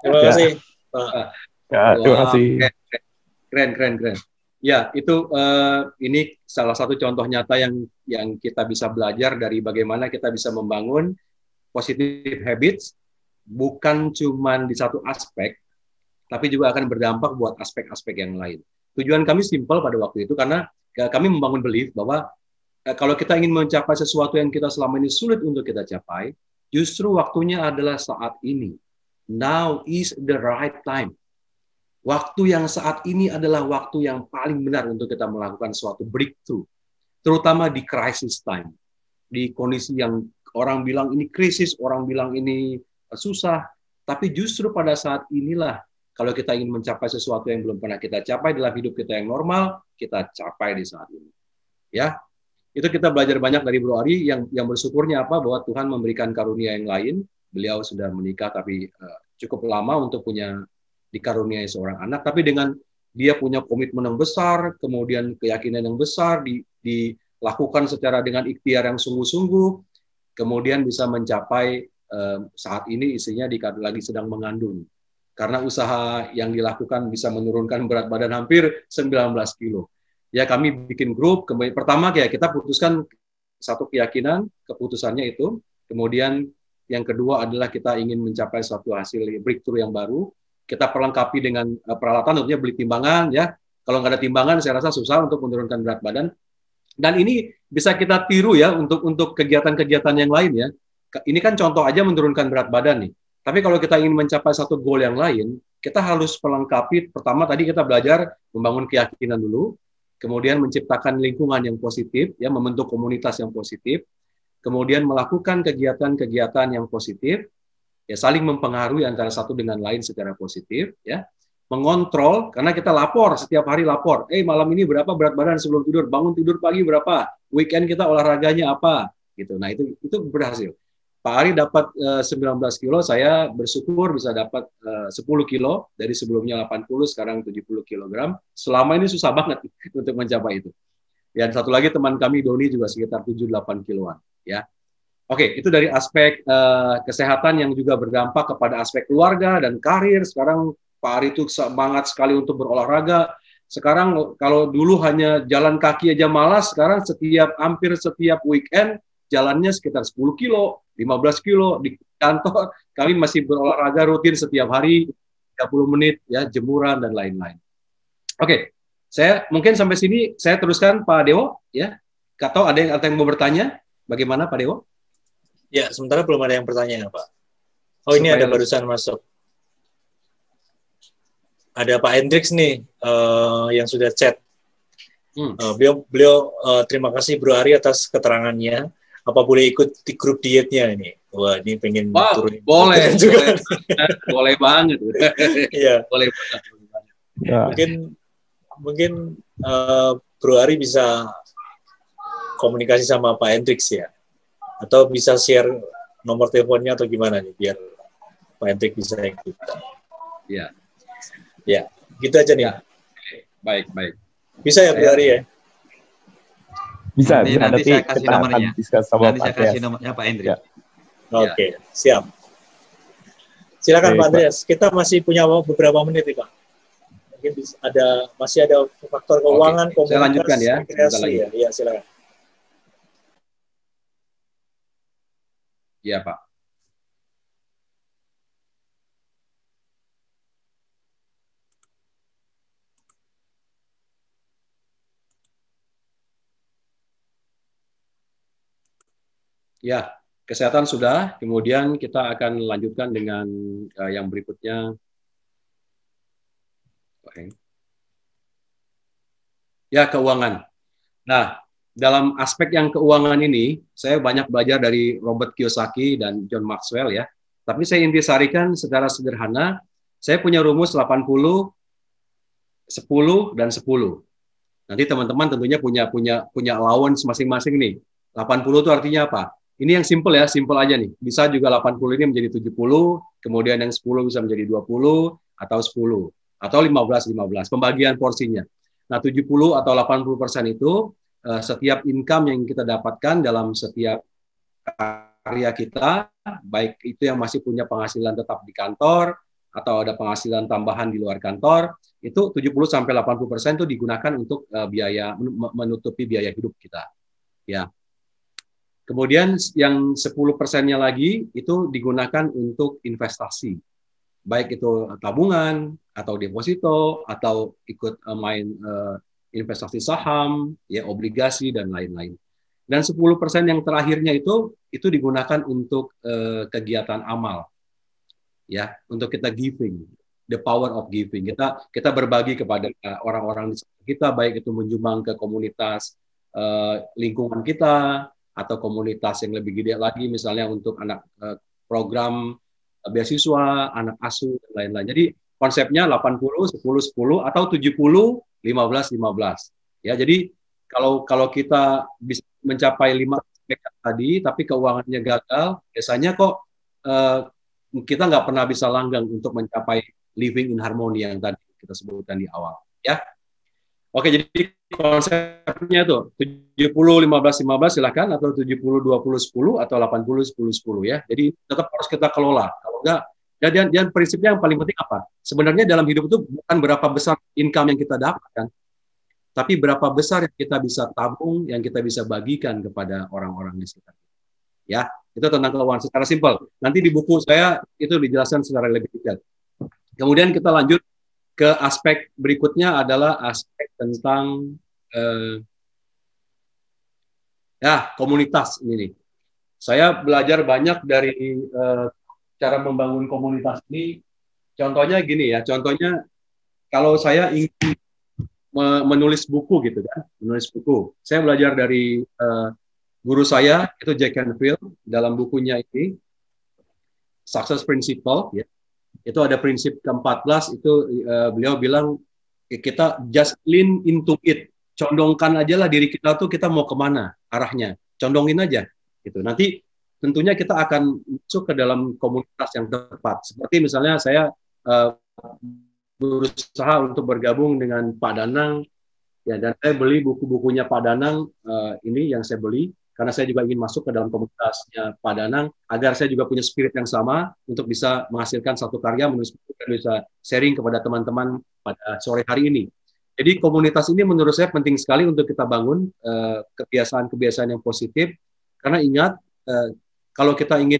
Terima kasih, Pak. Terima kasih. Keren. Ya, itu ini salah satu contoh nyata yang kita bisa belajar dari bagaimana kita bisa membangun positive habits, bukan cuma di satu aspek, tapi juga akan berdampak buat aspek-aspek yang lain. Tujuan kami simpel pada waktu itu karena kami membangun belief bahwa kalau kita ingin mencapai sesuatu yang kita selama ini sulit untuk kita capai, justru waktunya adalah saat ini. Now is the right time. Waktu yang saat ini adalah waktu yang paling benar untuk kita melakukan suatu breakthrough. Terutama di crisis time. Di kondisi yang orang bilang ini krisis, orang bilang ini susah. Tapi justru pada saat inilah, kalau kita ingin mencapai sesuatu yang belum pernah kita capai dalam hidup kita yang normal, kita capai di saat ini. Ya, itu kita belajar banyak dari Bro Ari, yang bersyukurnya bahwa Tuhan memberikan karunia yang lain. Beliau sudah menikah tapi cukup lama untuk dikaruniai seorang anak, tapi dengan dia punya komitmen yang besar, kemudian keyakinan yang besar, dilakukan secara dengan ikhtiar yang sungguh-sungguh, kemudian bisa mencapai saat ini istrinya lagi sedang mengandung. Karena usaha yang dilakukan bisa menurunkan berat badan hampir 19 kilo. Ya, kami bikin grup, pertama kita putuskan satu keyakinan, keputusannya itu, kemudian yang kedua adalah kita ingin mencapai suatu hasil breakthrough yang baru. Kita perlengkapi dengan peralatan, tentunya beli timbangan, ya. Kalau nggak ada timbangan, saya rasa susah untuk menurunkan berat badan. Dan ini bisa kita tiru ya untuk kegiatan-kegiatan yang lain ya. Ini kan contoh aja menurunkan berat badan nih. Tapi kalau kita ingin mencapai satu goal yang lain, kita harus melengkapi. Pertama tadi kita belajar membangun keyakinan dulu, kemudian menciptakan lingkungan yang positif, ya, membentuk komunitas yang positif, kemudian melakukan kegiatan-kegiatan yang positif, ya, saling mempengaruhi antara satu dengan lain secara positif, ya, mengontrol, karena kita lapor, setiap hari lapor, malam ini berapa berat badan sebelum tidur, bangun tidur pagi berapa, weekend kita olahraganya apa, gitu. Nah, itu berhasil. Pak Ari dapat 19 kilo, saya bersyukur bisa dapat 10 kilo, dari sebelumnya 80, sekarang 70 kilogram. Selama ini susah banget untuk mencapai itu. Dan satu lagi teman kami, Doni, juga sekitar 7-8 kiloan. Ya. Oke, itu dari aspek kesehatan yang juga berdampak kepada aspek keluarga dan karir. Sekarang Pak Ari itu semangat sekali untuk berolahraga. Sekarang kalau dulu hanya jalan kaki aja malas, sekarang hampir setiap weekend jalannya sekitar 10 kilo, 15 kilo. Di kantor kami masih berolahraga rutin setiap hari, 30 menit, ya, jemuran dan lain-lain. Oke, saya mungkin sampai sini saya teruskan Pak Dewo, ya. Atau ada yang mau bertanya? Bagaimana Pak Dewo? Ya, sementara belum ada yang bertanya, Pak. Oh, ini ada barusan masuk. Ada Pak Hendrix nih yang sudah chat. Beliau terima kasih Bro Ari atas keterangannya. Apa boleh ikut di grup dietnya ini? Wah, ini pengen turunin. Boleh juga. Boleh banget. Iya. Boleh banget. Ya. Mungkin Bro Ari bisa komunikasi sama Pak Hendrix ya. Atau bisa share nomor teleponnya atau gimana nih biar Pak Hendrik bisa ikut. Ya. Ya, gitu aja nih. Ya. Baik. Bisa ya Bu Ari ya? Bisa. Nanti saya kasih nomornya. Nanti saya kasih nomornya Pak Hendrik. Ya. Oke, siap. Silakan Pak Andreas. Kita masih punya beberapa menit nih Pak. Mungkin masih ada faktor keuangan, komunitas, saya lanjutkan ya. kreasi. Ya, silakan. Iya Pak. Ya, kesehatan sudah. Kemudian kita akan lanjutkan dengan yang berikutnya. Oke. Ya, keuangan. Nah, dalam aspek yang keuangan ini, saya banyak belajar dari Robert Kiyosaki dan John Maxwell ya. Tapi saya intisarikan secara sederhana, saya punya rumus 80, 10, dan 10. Nanti teman-teman tentunya punya allowance masing-masing nih. 80 itu artinya apa? Ini yang simple ya, simple aja nih. Bisa juga 80 ini menjadi 70, kemudian yang 10 bisa menjadi 20, atau 10, atau 15. Pembagian porsinya. Nah, 70 atau 80% itu setiap income yang kita dapatkan dalam setiap karya kita, baik itu yang masih punya penghasilan tetap di kantor, atau ada penghasilan tambahan di luar kantor, itu 70-80% itu digunakan untuk biaya, menutupi biaya hidup kita. Ya. Kemudian yang 10%-nya lagi itu digunakan untuk investasi. Baik itu tabungan, atau deposito, atau ikut main investasi saham, ya obligasi, dan lain-lain. Dan 10% yang terakhirnya itu digunakan untuk kegiatan amal. Ya, untuk kita giving, the power of giving. Kita berbagi kepada orang-orang di sekitar kita, baik itu menyumbang ke komunitas lingkungan kita, atau komunitas yang lebih gede lagi, misalnya untuk anak program beasiswa, anak asuh, dan lain-lain. Jadi konsepnya 80, 10, 10, atau 70, 15, 15. Ya, jadi kalau kita bisa mencapai 5 aspek tadi, tapi keuangannya gagal, biasanya kok kita nggak pernah bisa langgeng untuk mencapai living in harmony yang tadi kita sebutkan di awal. Ya. Oke, jadi konsepnya itu 70, 15, 15 silakan, atau 70, 20, 10, atau 80, 10, 10 ya. Jadi tetap harus kita kelola. Kalau enggak, dan prinsipnya yang paling penting apa? Sebenarnya dalam hidup itu bukan berapa besar income yang kita dapatkan, tapi berapa besar yang kita bisa tabung, yang kita bisa bagikan kepada orang-orang di sekitar. Ya, itu tentang keuangan secara simpel. Nanti di buku saya itu dijelaskan secara lebih detail. Kemudian kita lanjut ke aspek berikutnya adalah aspek tentang komunitas ini nih. Saya belajar banyak dari cara membangun komunitas ini. Contohnya gini ya, contohnya kalau saya ingin menulis buku gitu kan, menulis buku. Saya belajar dari guru saya itu Jack Canfield dalam bukunya ini Success Principle ya. Itu ada prinsip ke-14 itu beliau bilang kita just lean into it, condongkan aja lah diri kita tuh kita mau kemana arahnya, condongin aja gitu. Nanti tentunya kita akan masuk ke dalam komunitas yang tepat. Seperti misalnya saya berusaha untuk bergabung dengan Pak Danang ya, dan saya beli buku-bukunya Pak Danang ini yang saya beli karena saya juga ingin masuk ke dalam komunitasnya Pak Danang, agar saya juga punya spirit yang sama untuk bisa menghasilkan satu karya, menulis buku, dan bisa sharing kepada teman-teman pada sore hari ini. Jadi komunitas ini menurut saya penting sekali untuk kita bangun kebiasaan-kebiasaan yang positif, karena ingat, kalau kita ingin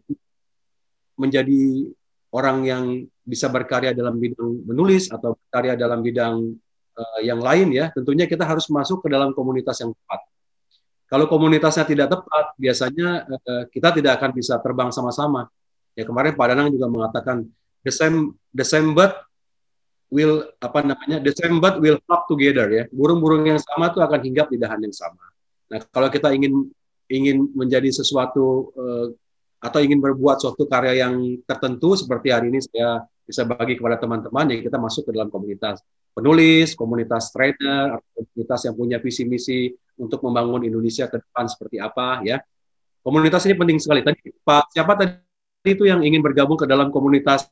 menjadi orang yang bisa berkarya dalam bidang menulis, atau berkarya dalam bidang yang lain ya, tentunya kita harus masuk ke dalam komunitas yang tepat. Kalau komunitasnya tidak tepat, biasanya kita tidak akan bisa terbang sama-sama. Ya, kemarin Pak Danang juga mengatakan the same bird will flock together ya. Burung-burung yang sama itu akan hinggap di dahan yang sama. Nah, kalau kita ingin menjadi sesuatu atau ingin berbuat suatu karya yang tertentu seperti hari ini saya bisa bagi kepada teman-teman, ya kita masuk ke dalam komunitas penulis, komunitas trainer, atau komunitas yang punya visi misi untuk membangun Indonesia ke depan seperti apa ya. Komunitas ini penting sekali. Tadi siapa tadi itu yang ingin bergabung ke dalam komunitas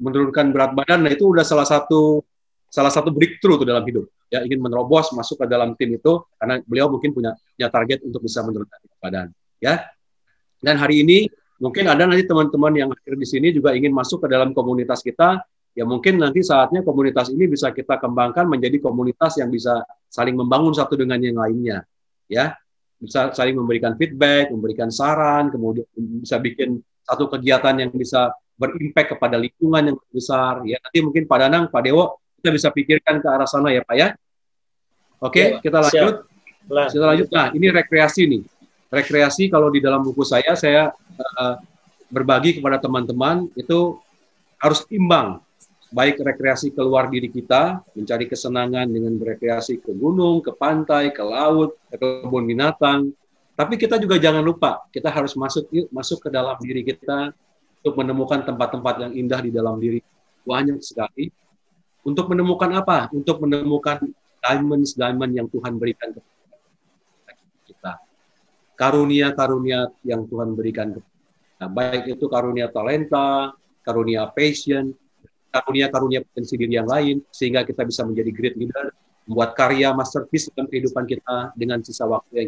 menurunkan berat badan, nah itu udah salah satu breakthrough tuh dalam hidup. Ya, ingin menerobos masuk ke dalam tim itu karena beliau mungkin punya target untuk bisa menurunkan berat badan. Ya. Dan hari ini Mungkin ada nanti teman-teman yang hadir di sini juga ingin masuk ke dalam komunitas kita. Ya mungkin nanti saatnya komunitas ini bisa kita kembangkan menjadi komunitas yang bisa saling membangun satu dengan yang lainnya. Ya, bisa saling memberikan feedback, memberikan saran, kemudian bisa bikin satu kegiatan yang bisa berimpact kepada lingkungan yang besar. Ya, nanti mungkin Pak Danang, Pak Dewo, kita bisa pikirkan ke arah sana ya Pak ya. Oke, kita lanjut. Kita lanjut. Nah, ini rekreasi nih. Rekreasi kalau di dalam buku saya berbagi kepada teman-teman itu harus imbang. Baik rekreasi keluar diri kita, mencari kesenangan dengan berekreasi ke gunung, ke pantai, ke laut, ke kebun binatang. Tapi kita juga jangan lupa, kita harus masuk ke dalam diri kita untuk menemukan tempat-tempat yang indah di dalam diri. Banyak sekali. Untuk menemukan apa? Untuk menemukan diamond yang Tuhan berikan kepada kita. Karunia-karunia yang Tuhan berikan kepada kita. Baik itu karunia talenta, karunia passion, karunia-karunia potensi diri yang lain, sehingga kita bisa menjadi great leader, membuat karya masterpiece dalam kehidupan kita dengan sisa waktu yang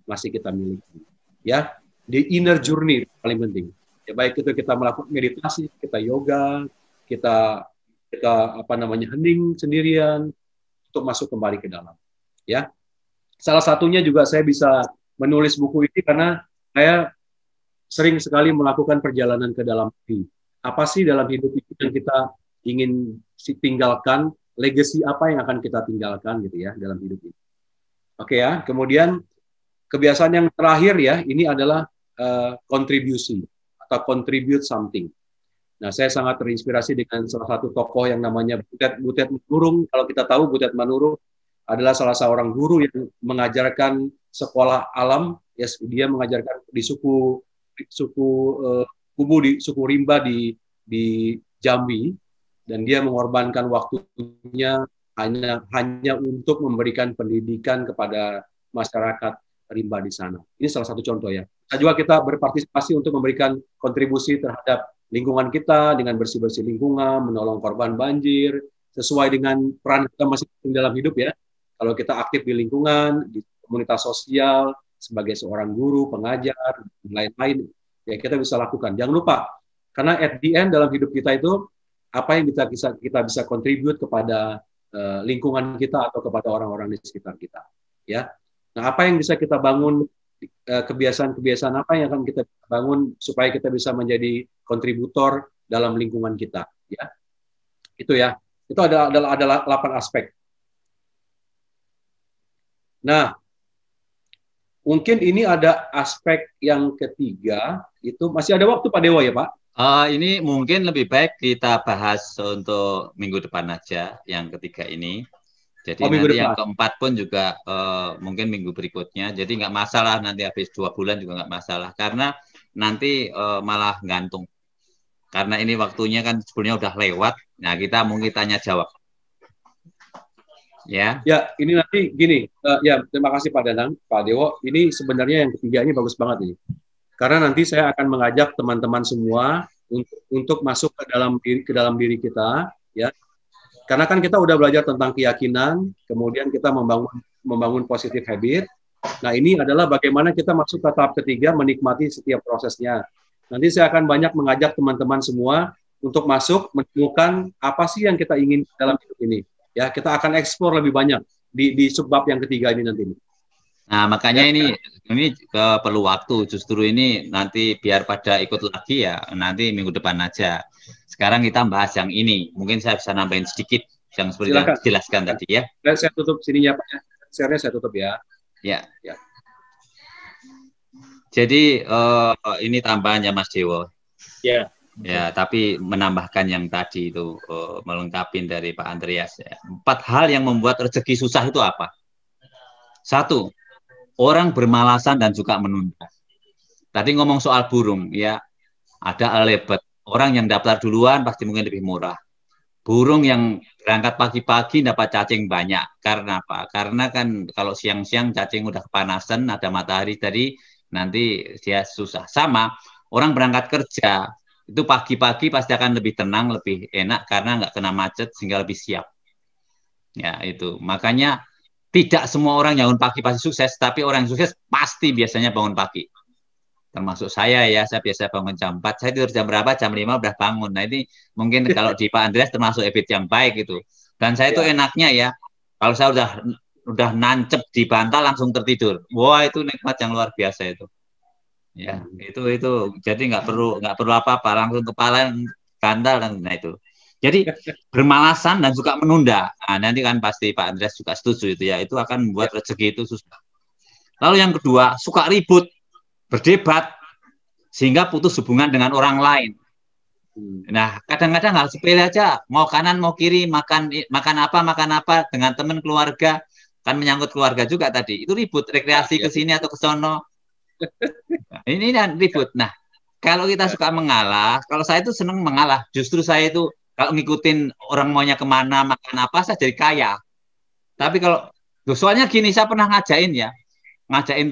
masih kita miliki. Ya, the inner journey paling penting. Ya, baik itu kita melakukan meditasi, kita yoga, kita hening sendirian untuk masuk kembali ke dalam. Ya, salah satunya juga saya bisa menulis buku ini karena saya sering sekali melakukan perjalanan ke dalam diri. Apa sih dalam hidup itu yang kita ingin tinggalkan, legacy apa yang akan kita tinggalkan gitu ya dalam hidup ini. Oke ya, kemudian kebiasaan yang terakhir ya, ini adalah kontribusi atau contribute something. Nah, saya sangat terinspirasi dengan salah satu tokoh yang namanya Butet Manurung. Kalau kita tahu Butet Manurung adalah salah seorang guru yang mengajarkan sekolah alam, ya, dia mengajarkan di suku Kubu di suku Rimba di Jambi, dan dia mengorbankan waktunya hanya untuk memberikan pendidikan kepada masyarakat rimba di sana. Ini salah satu contoh ya. Juga kita berpartisipasi untuk memberikan kontribusi terhadap lingkungan kita dengan bersih-bersih lingkungan, menolong korban banjir, sesuai dengan peran kita masing-masing dalam hidup ya. Kalau kita aktif di lingkungan, di komunitas sosial, sebagai seorang guru, pengajar, dan lain-lain, ya kita bisa lakukan. Jangan lupa, karena at the end dalam hidup kita itu, apa yang kita bisa contribute kepada lingkungan kita atau kepada orang-orang di sekitar kita. Ya. Nah, apa yang bisa kita bangun, kebiasaan-kebiasaan apa yang akan kita bangun supaya kita bisa menjadi kontributor dalam lingkungan kita. Ya. Itu ya. Itu adalah 8 aspek. Nah, mungkin ini ada aspek yang ketiga, itu masih ada waktu Pak Dewa ya Pak? Ini mungkin lebih baik kita bahas untuk minggu depan aja, yang ketiga ini. Jadi nanti yang keempat pun juga mungkin minggu berikutnya. Jadi nggak masalah, nanti habis 2 bulan juga nggak masalah. Karena nanti malah gantung. Karena ini waktunya kan sebelumnya udah lewat. Nah, kita mungkin tanya jawab. Ya. Ya, ini nanti gini. Ya, terima kasih Pak Danang, Pak Dewo. Ini sebenarnya yang ketiga ini bagus banget nih. Karena nanti saya akan mengajak teman-teman semua untuk masuk ke dalam diri kita, ya. Karena kan kita udah belajar tentang keyakinan, kemudian kita membangun positive habit. Nah, ini adalah bagaimana kita masuk ke tahap ketiga, menikmati setiap prosesnya. Nanti saya akan banyak mengajak teman-teman semua untuk masuk menemukan apa sih yang kita ingin dalam hidup ini. Ya, kita akan eksplor lebih banyak di subbab yang ketiga ini nanti. Nah, makanya ya, ini perlu waktu. Justru ini nanti biar pada ikut lagi ya, nanti minggu depan aja. Sekarang kita bahas yang ini. Mungkin saya bisa nambahin sedikit yang seperti yang dijelaskan tadi ya. Saya tutup sininya Pak ya. Share-nya saya tutup ya. Ya. Jadi ini tambahannya Mas Dewo. Ya. Ya, tapi menambahkan yang tadi itu melengkapi dari Pak Andreas ya. 4 hal yang membuat rezeki susah itu apa? 1, orang bermalasan dan suka menunda. Tadi ngomong soal burung ya, ada alebet. Orang yang daftar duluan pasti mungkin lebih murah. Burung yang berangkat pagi-pagi dapat cacing banyak. Karena apa? Karena kan kalau siang-siang cacing udah kepanasan, ada matahari tadi, nanti dia susah. Sama, orang berangkat kerja, itu pagi-pagi pasti akan lebih tenang, lebih enak, karena nggak kena macet, sehingga lebih siap. Ya, itu. Makanya tidak semua orang yang bangun pagi pasti sukses, tapi orang yang sukses pasti biasanya bangun pagi. termasuk saya ya, saya biasa bangun jam 4, saya tidur jam berapa? Jam 5 udah bangun. Nah ini mungkin kalau di Pak Andreas termasuk habit yang baik itu. Dan saya itu enaknya ya, kalau saya udah nancep di bantal langsung tertidur. Wah itu nikmat yang luar biasa itu. Ya itu jadi nggak perlu apa-apa, langsung kepala bantal dan nah itu. Jadi bermalasan dan suka menunda. Nah, nanti kan pasti Pak Andreas juga setuju itu ya. Itu akan membuat rezeki itu susah. Lalu yang kedua, suka ribut, berdebat, sehingga putus hubungan dengan orang lain. Nah, kadang-kadang hal sepele aja, mau kanan mau kiri, makan apa dengan teman keluarga, kan menyangkut keluarga juga tadi. Itu ribut, rekreasi ke sini atau ke sono. Nah, ini kan ribut. Nah, kalau kita suka mengalah, kalau saya itu senang mengalah. Justru saya itu kalau ngikutin orang maunya kemana, makan apa, saya jadi kaya. Tapi kalau, soalnya gini, saya pernah ngajain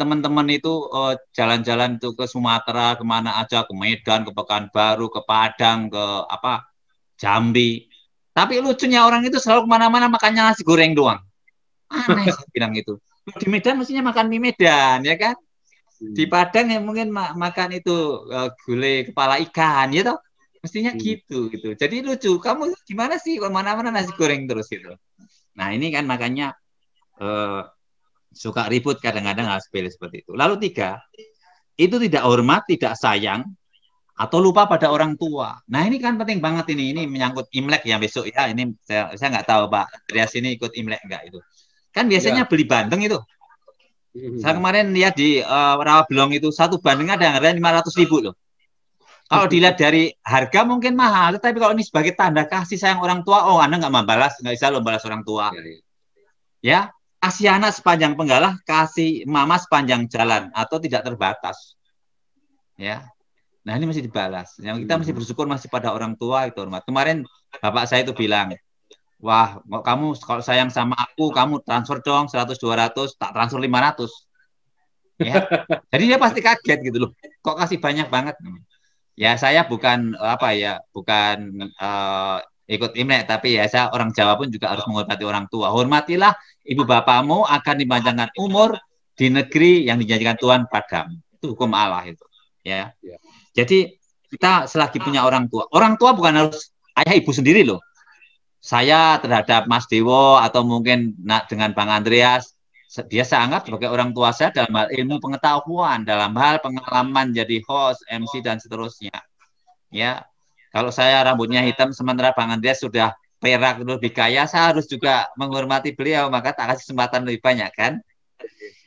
teman-teman itu jalan-jalan tuh ke Sumatera, kemana aja, ke Medan, ke Pekanbaru, ke Padang, ke Jambi. Tapi lucunya orang itu selalu kemana-mana makannya nasi goreng doang. Aneh saya bilang itu. Di Medan mestinya makan mie Medan, ya kan? Di Padang ya mungkin makan itu gulai kepala ikan, ya toh? Mestinya gitu. Jadi lucu. Kamu gimana sih kemana-mana nasi goreng terus gitu. Nah ini kan makanya suka ribut kadang-kadang hal sepele seperti itu. Lalu 3, itu tidak hormat, tidak sayang, atau lupa pada orang tua. Nah ini kan penting banget ini menyangkut Imlek ya besok ya. Ini saya nggak tahu Pak Andreas ini ikut Imlek nggak itu. Kan biasanya beli bandeng itu. Saya kemarin lihat di Rawabelong itu satu bandengnya ada yang harganya 500.000 loh. Kalau dilihat dari harga mungkin mahal, tapi kalau ini sebagai tanda kasih sayang orang tua, oh Anda nggak bisa lo balas orang tua. Ya, kasih anak sepanjang penggalah, kasih mama sepanjang jalan atau tidak terbatas. Ya, nah ini mesti dibalas. Yang kita mesti bersyukur masih pada orang tua itu hormat. Kemarin bapak saya itu bilang, wah kamu kalau sayang sama aku, kamu transfer dong 100-200, tak transfer 500. Ya, jadi dia pasti kaget gitu loh. Kok kasih banyak banget? Ya saya bukan ikut Imlek, tapi ya saya orang Jawa pun juga harus menghormati orang tua. Hormatilah ibu bapakmu akan dipanjangkan umur di negeri yang dijanjikan Tuhan padamu. Itu hukum Allah itu. Ya. Jadi kita selagi punya orang tua bukan harus ayah ibu sendiri loh. Saya terhadap Mas Dewo atau mungkin dengan Bang Andreas, dia saya anggap sebagai orang tua saya dalam hal ilmu pengetahuan, dalam hal pengalaman jadi host, MC dan seterusnya. Ya, kalau saya rambutnya hitam sementara Bang Andreas sudah perak lebih kaya, saya harus juga menghormati beliau, maka tak kasih kesempatan lebih banyak kan.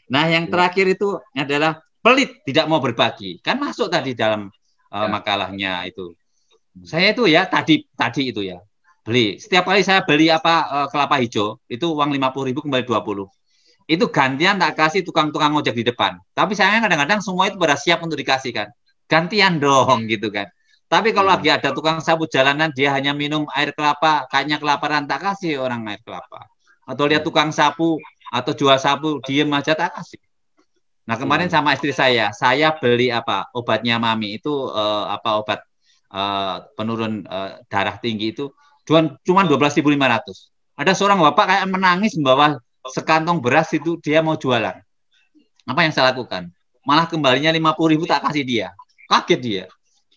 Nah, yang terakhir itu adalah pelit, tidak mau berbagi. Kan masuk tadi dalam makalahnya itu. Saya itu ya tadi itu ya beli. Setiap kali saya beli kelapa hijau itu uang 50.000 kembali 20. Itu gantian tak kasih tukang-tukang ojek di depan. Tapi sayangnya kadang-kadang semua itu pada siap untuk dikasihkan. Gantian dong gitu kan. Tapi kalau lagi ada tukang sapu jalanan, dia hanya minum air kelapa, kayaknya kelaparan, tak kasih orang air kelapa. Atau lihat tukang sapu atau jual sapu, diem aja tak kasih. Nah kemarin sama istri saya beli obatnya mami itu obat penurun darah tinggi itu cuma 12.500. Ada seorang bapak kayak menangis membawa sekantong beras itu dia mau jualan. Apa yang saya lakukan? Malah kembalinya 50.000 tak kasih dia. Kaget dia.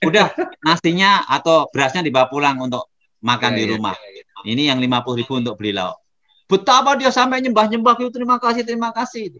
Udah nasinya atau berasnya dibawa pulang untuk makan di rumah. Ini yang 50.000 untuk beli lauk. Betapa dia sampai nyembah-nyembah itu terima kasih.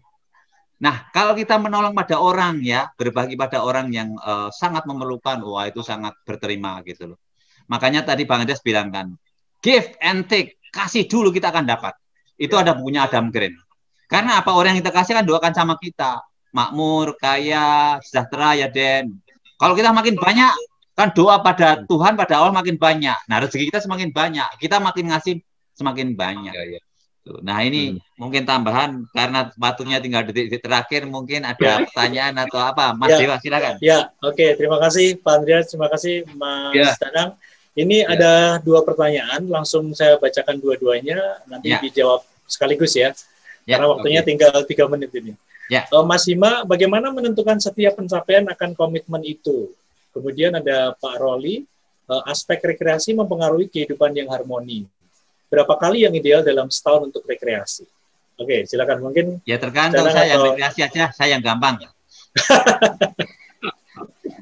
Nah, kalau kita menolong pada orang ya, berbagi pada orang yang sangat memerlukan, wah itu sangat berterima gitu loh. Makanya tadi Bang Andreas bilang kan, give and take, kasih dulu kita akan dapat. Itu ada bukunya Adam Grant. Karena apa orang yang kita kasih kan doakan sama kita. Makmur, kaya, sejahtera ya Den. Kalau kita makin banyak, kan doa pada Tuhan, pada Allah makin banyak. Nah rezeki kita semakin banyak. Kita makin ngasih semakin banyak. Nah ini mungkin tambahan, karena sepatunya tinggal detik-detik terakhir, mungkin ada pertanyaan atau apa. Mas Dewa silakan. Ya, oke. Terima kasih Pak Andreas, terima kasih Mas Danang. Ini ada 2 pertanyaan, langsung saya bacakan dua-duanya, nanti dijawab sekaligus ya. Karena waktunya tinggal 3 menit ini. Mas Hima, bagaimana menentukan setiap pencapaian akan komitmen itu? Kemudian ada Pak Roli, aspek rekreasi mempengaruhi kehidupan yang harmoni. Berapa kali yang ideal dalam setahun untuk rekreasi? Oke, silakan mungkin. Ya tergantung saya yang rekreasi aja, saya yang gampang.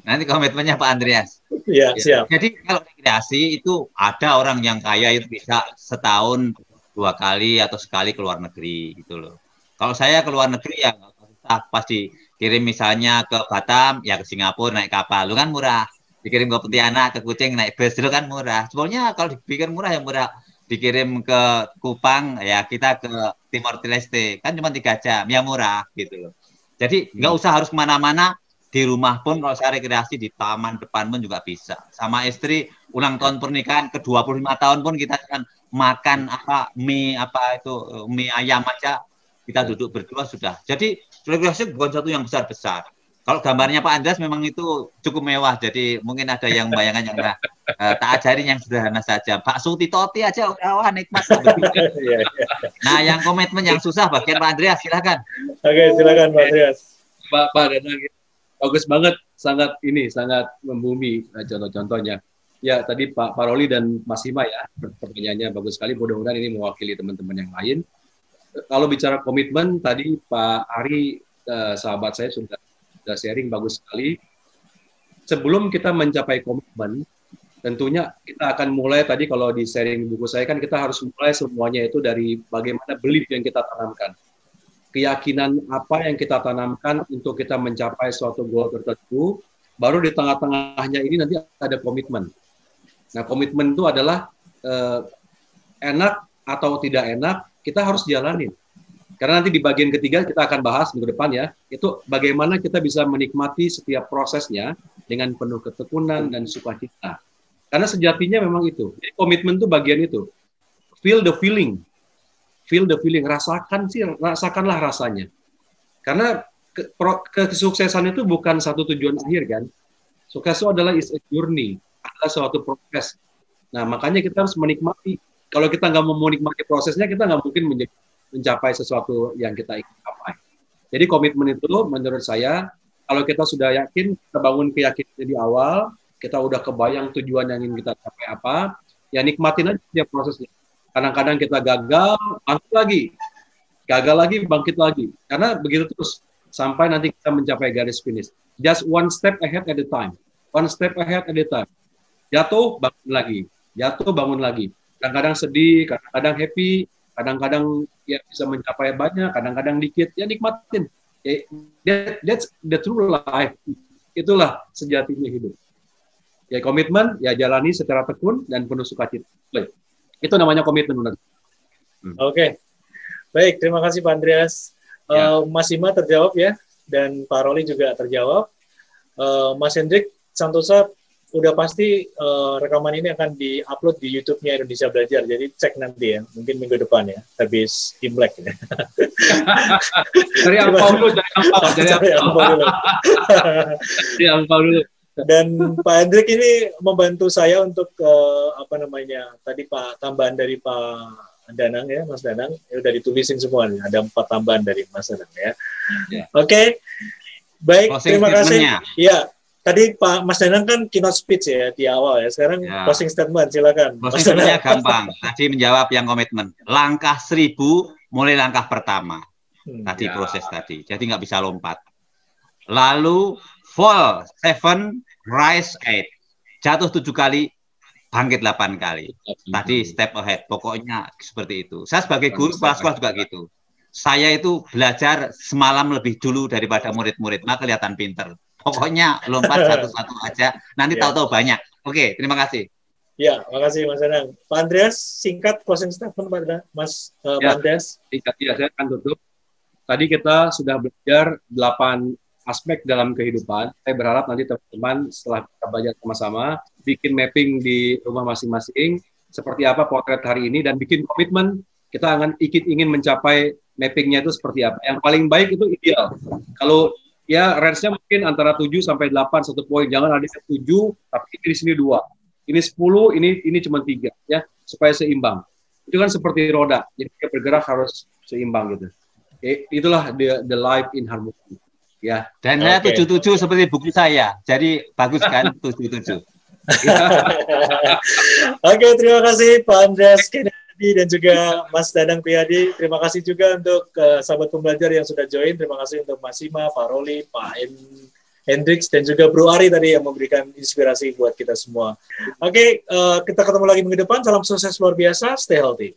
Nanti komitmennya Pak Andreas. Iya, siap. Jadi kalau rekreasi itu ada orang yang kaya itu bisa setahun 2 kali atau sekali ke luar negeri gitu loh. Kalau saya ke luar negeri ya nggak usah, pasti kirim misalnya ke Batam ya ke Singapura naik kapal, lu kan murah. Dikirim ke Pontianak, ke Kucing naik bus, itu kan murah. Sebenarnya kalau dibikin murah ya murah. Dikirim ke Kupang ya kita ke Timor Leste kan cuma 3 jam ya murah gitu loh. Jadi nggak usah harus kemana-mana. Di rumah pun kalau saya rekreasi di taman depan pun juga bisa. Sama istri ulang tahun pernikahan ke 25 tahun pun kita akan makan mie ayam aja. Kita duduk berdua sudah. Jadi rekreasi bukan satu yang besar-besar. Kalau gambarnya Pak Andreas memang itu cukup mewah. Jadi mungkin ada yang bayangan yang tak ajarin yang sederhana saja. Bakso titoti aja wah nikmat. Nah, yang komitmen yang susah bagian Pak Andreas, silakan. Oke, silakan Pak Andreas. Pak Danang, bagus banget, sangat membumi contoh-contohnya. Ya, tadi Pak Paroli dan Mas Hima ya, pertanyaannya bagus sekali. Mudah-mudahan ini mewakili teman-teman yang lain. Kalau bicara komitmen, tadi Pak Ari, sahabat saya sudah sharing bagus sekali. Sebelum kita mencapai komitmen, tentunya kita akan mulai tadi kalau di sharing buku saya kan kita harus mulai semuanya itu dari bagaimana belief yang kita tanamkan. Keyakinan apa yang kita tanamkan untuk kita mencapai suatu goal tertentu, baru di tengah-tengahnya ini nanti ada komitmen. Nah, komitmen itu adalah enak atau tidak enak, kita harus jalanin. Karena nanti di bagian ketiga kita akan bahas minggu depan ya, itu bagaimana kita bisa menikmati setiap prosesnya dengan penuh ketekunan dan sukacita. Karena sejatinya memang itu. Jadi komitmen itu bagian itu. Feel the feeling, rasakanlah rasanya. Karena kesuksesan itu bukan satu tujuan akhir kan. Sukses itu adalah is a journey, adalah suatu proses. Nah, makanya kita harus menikmati. Kalau kita nggak mau menikmati prosesnya, kita nggak mungkin mencapai sesuatu yang kita ingin capai. Jadi komitmen itu menurut saya, kalau kita sudah yakin, kita bangun keyakinan di awal, kita udah kebayang tujuan yang ingin kita capai apa, ya nikmatin aja setiap prosesnya. Kadang-kadang kita gagal, bangkit lagi. Karena begitu terus, sampai nanti kita mencapai garis finish. Just one step ahead at a time. Jatuh, bangun lagi. Kadang-kadang sedih, kadang-kadang happy, kadang-kadang ya bisa mencapai banyak, kadang-kadang dikit, ya nikmatin. That's the true life. Itulah sejatinya hidup. Ya komitmen, ya jalani secara tekun dan penuh sukacita. Itu namanya komitmen. Oke. Baik, terima kasih Pak Andreas. Mas Hima terjawab ya, dan Pak Roli juga terjawab. Mas Hendrik Santosa, udah pasti rekaman ini akan di-upload di YouTube-nya Indonesia Belajar, jadi cek nanti ya, mungkin minggu depan ya, habis Imlek ya. Dari angpau dulu. Dan Pak Hendrik ini membantu saya untuk tadi Pak tambahan dari Pak Danang ya, Mas Danang, ya udah ditulisin semua nih, ada 4 tambahan dari Mas Danang ya. Oke. Baik, terima kasih. Ya. Tadi Pak Mas Danang kan keynote speech ya di awal ya. Sekarang closing statement, silakan. Closing statement-nya gampang. Tadi menjawab yang komitmen. Langkah 1000 mulai langkah pertama. Tadi proses tadi. Jadi nggak bisa lompat. Lalu fall 7, rise 8. Jatuh 7 kali, bangkit 8 kali. Tadi step ahead. Pokoknya seperti itu. Saya sebagai guru kelas-kelas juga gitu. Saya itu belajar semalam lebih dulu daripada murid-murid. Maka kelihatan pinter. Pokoknya lompat satu-satu aja, nanti tahu-tahu banyak. Oke, terima kasih. Ya, makasih Mas Danang. Pak Andreas, singkat closing statement pada Mas Pak Andreas. Singkat ya, saya akan tutup. Tadi kita sudah belajar 8 aspek dalam kehidupan. Saya berharap nanti teman-teman setelah kita belajar sama-sama, bikin mapping di rumah masing-masing, seperti apa potret hari ini, dan bikin komitmen, kita ingin mencapai mappingnya itu seperti apa. Yang paling baik itu ideal. Kalau ya range-nya mungkin antara 7 sampai 8 1 poin. Jangan ada 7 tapi di sini 2. Ini 10, ini cuma 3 ya, supaya seimbang. Itu kan seperti roda. Jadi dia bergerak harus seimbang gitu. Itulah the life in harmony. Ya. Dan saya 77 seperti buku saya. Jadi bagus kan 77. Oke, terima kasih Pak Andreas dan juga Mas Danang Priyadi. Terima kasih juga untuk sahabat pembelajar yang sudah join. Terima kasih untuk Mas Hima, Pak Roli, Pak Hendrix dan juga Bro Ari tadi yang memberikan inspirasi buat kita semua. Oke, kita ketemu lagi minggu depan. Salam sukses luar biasa. Stay healthy.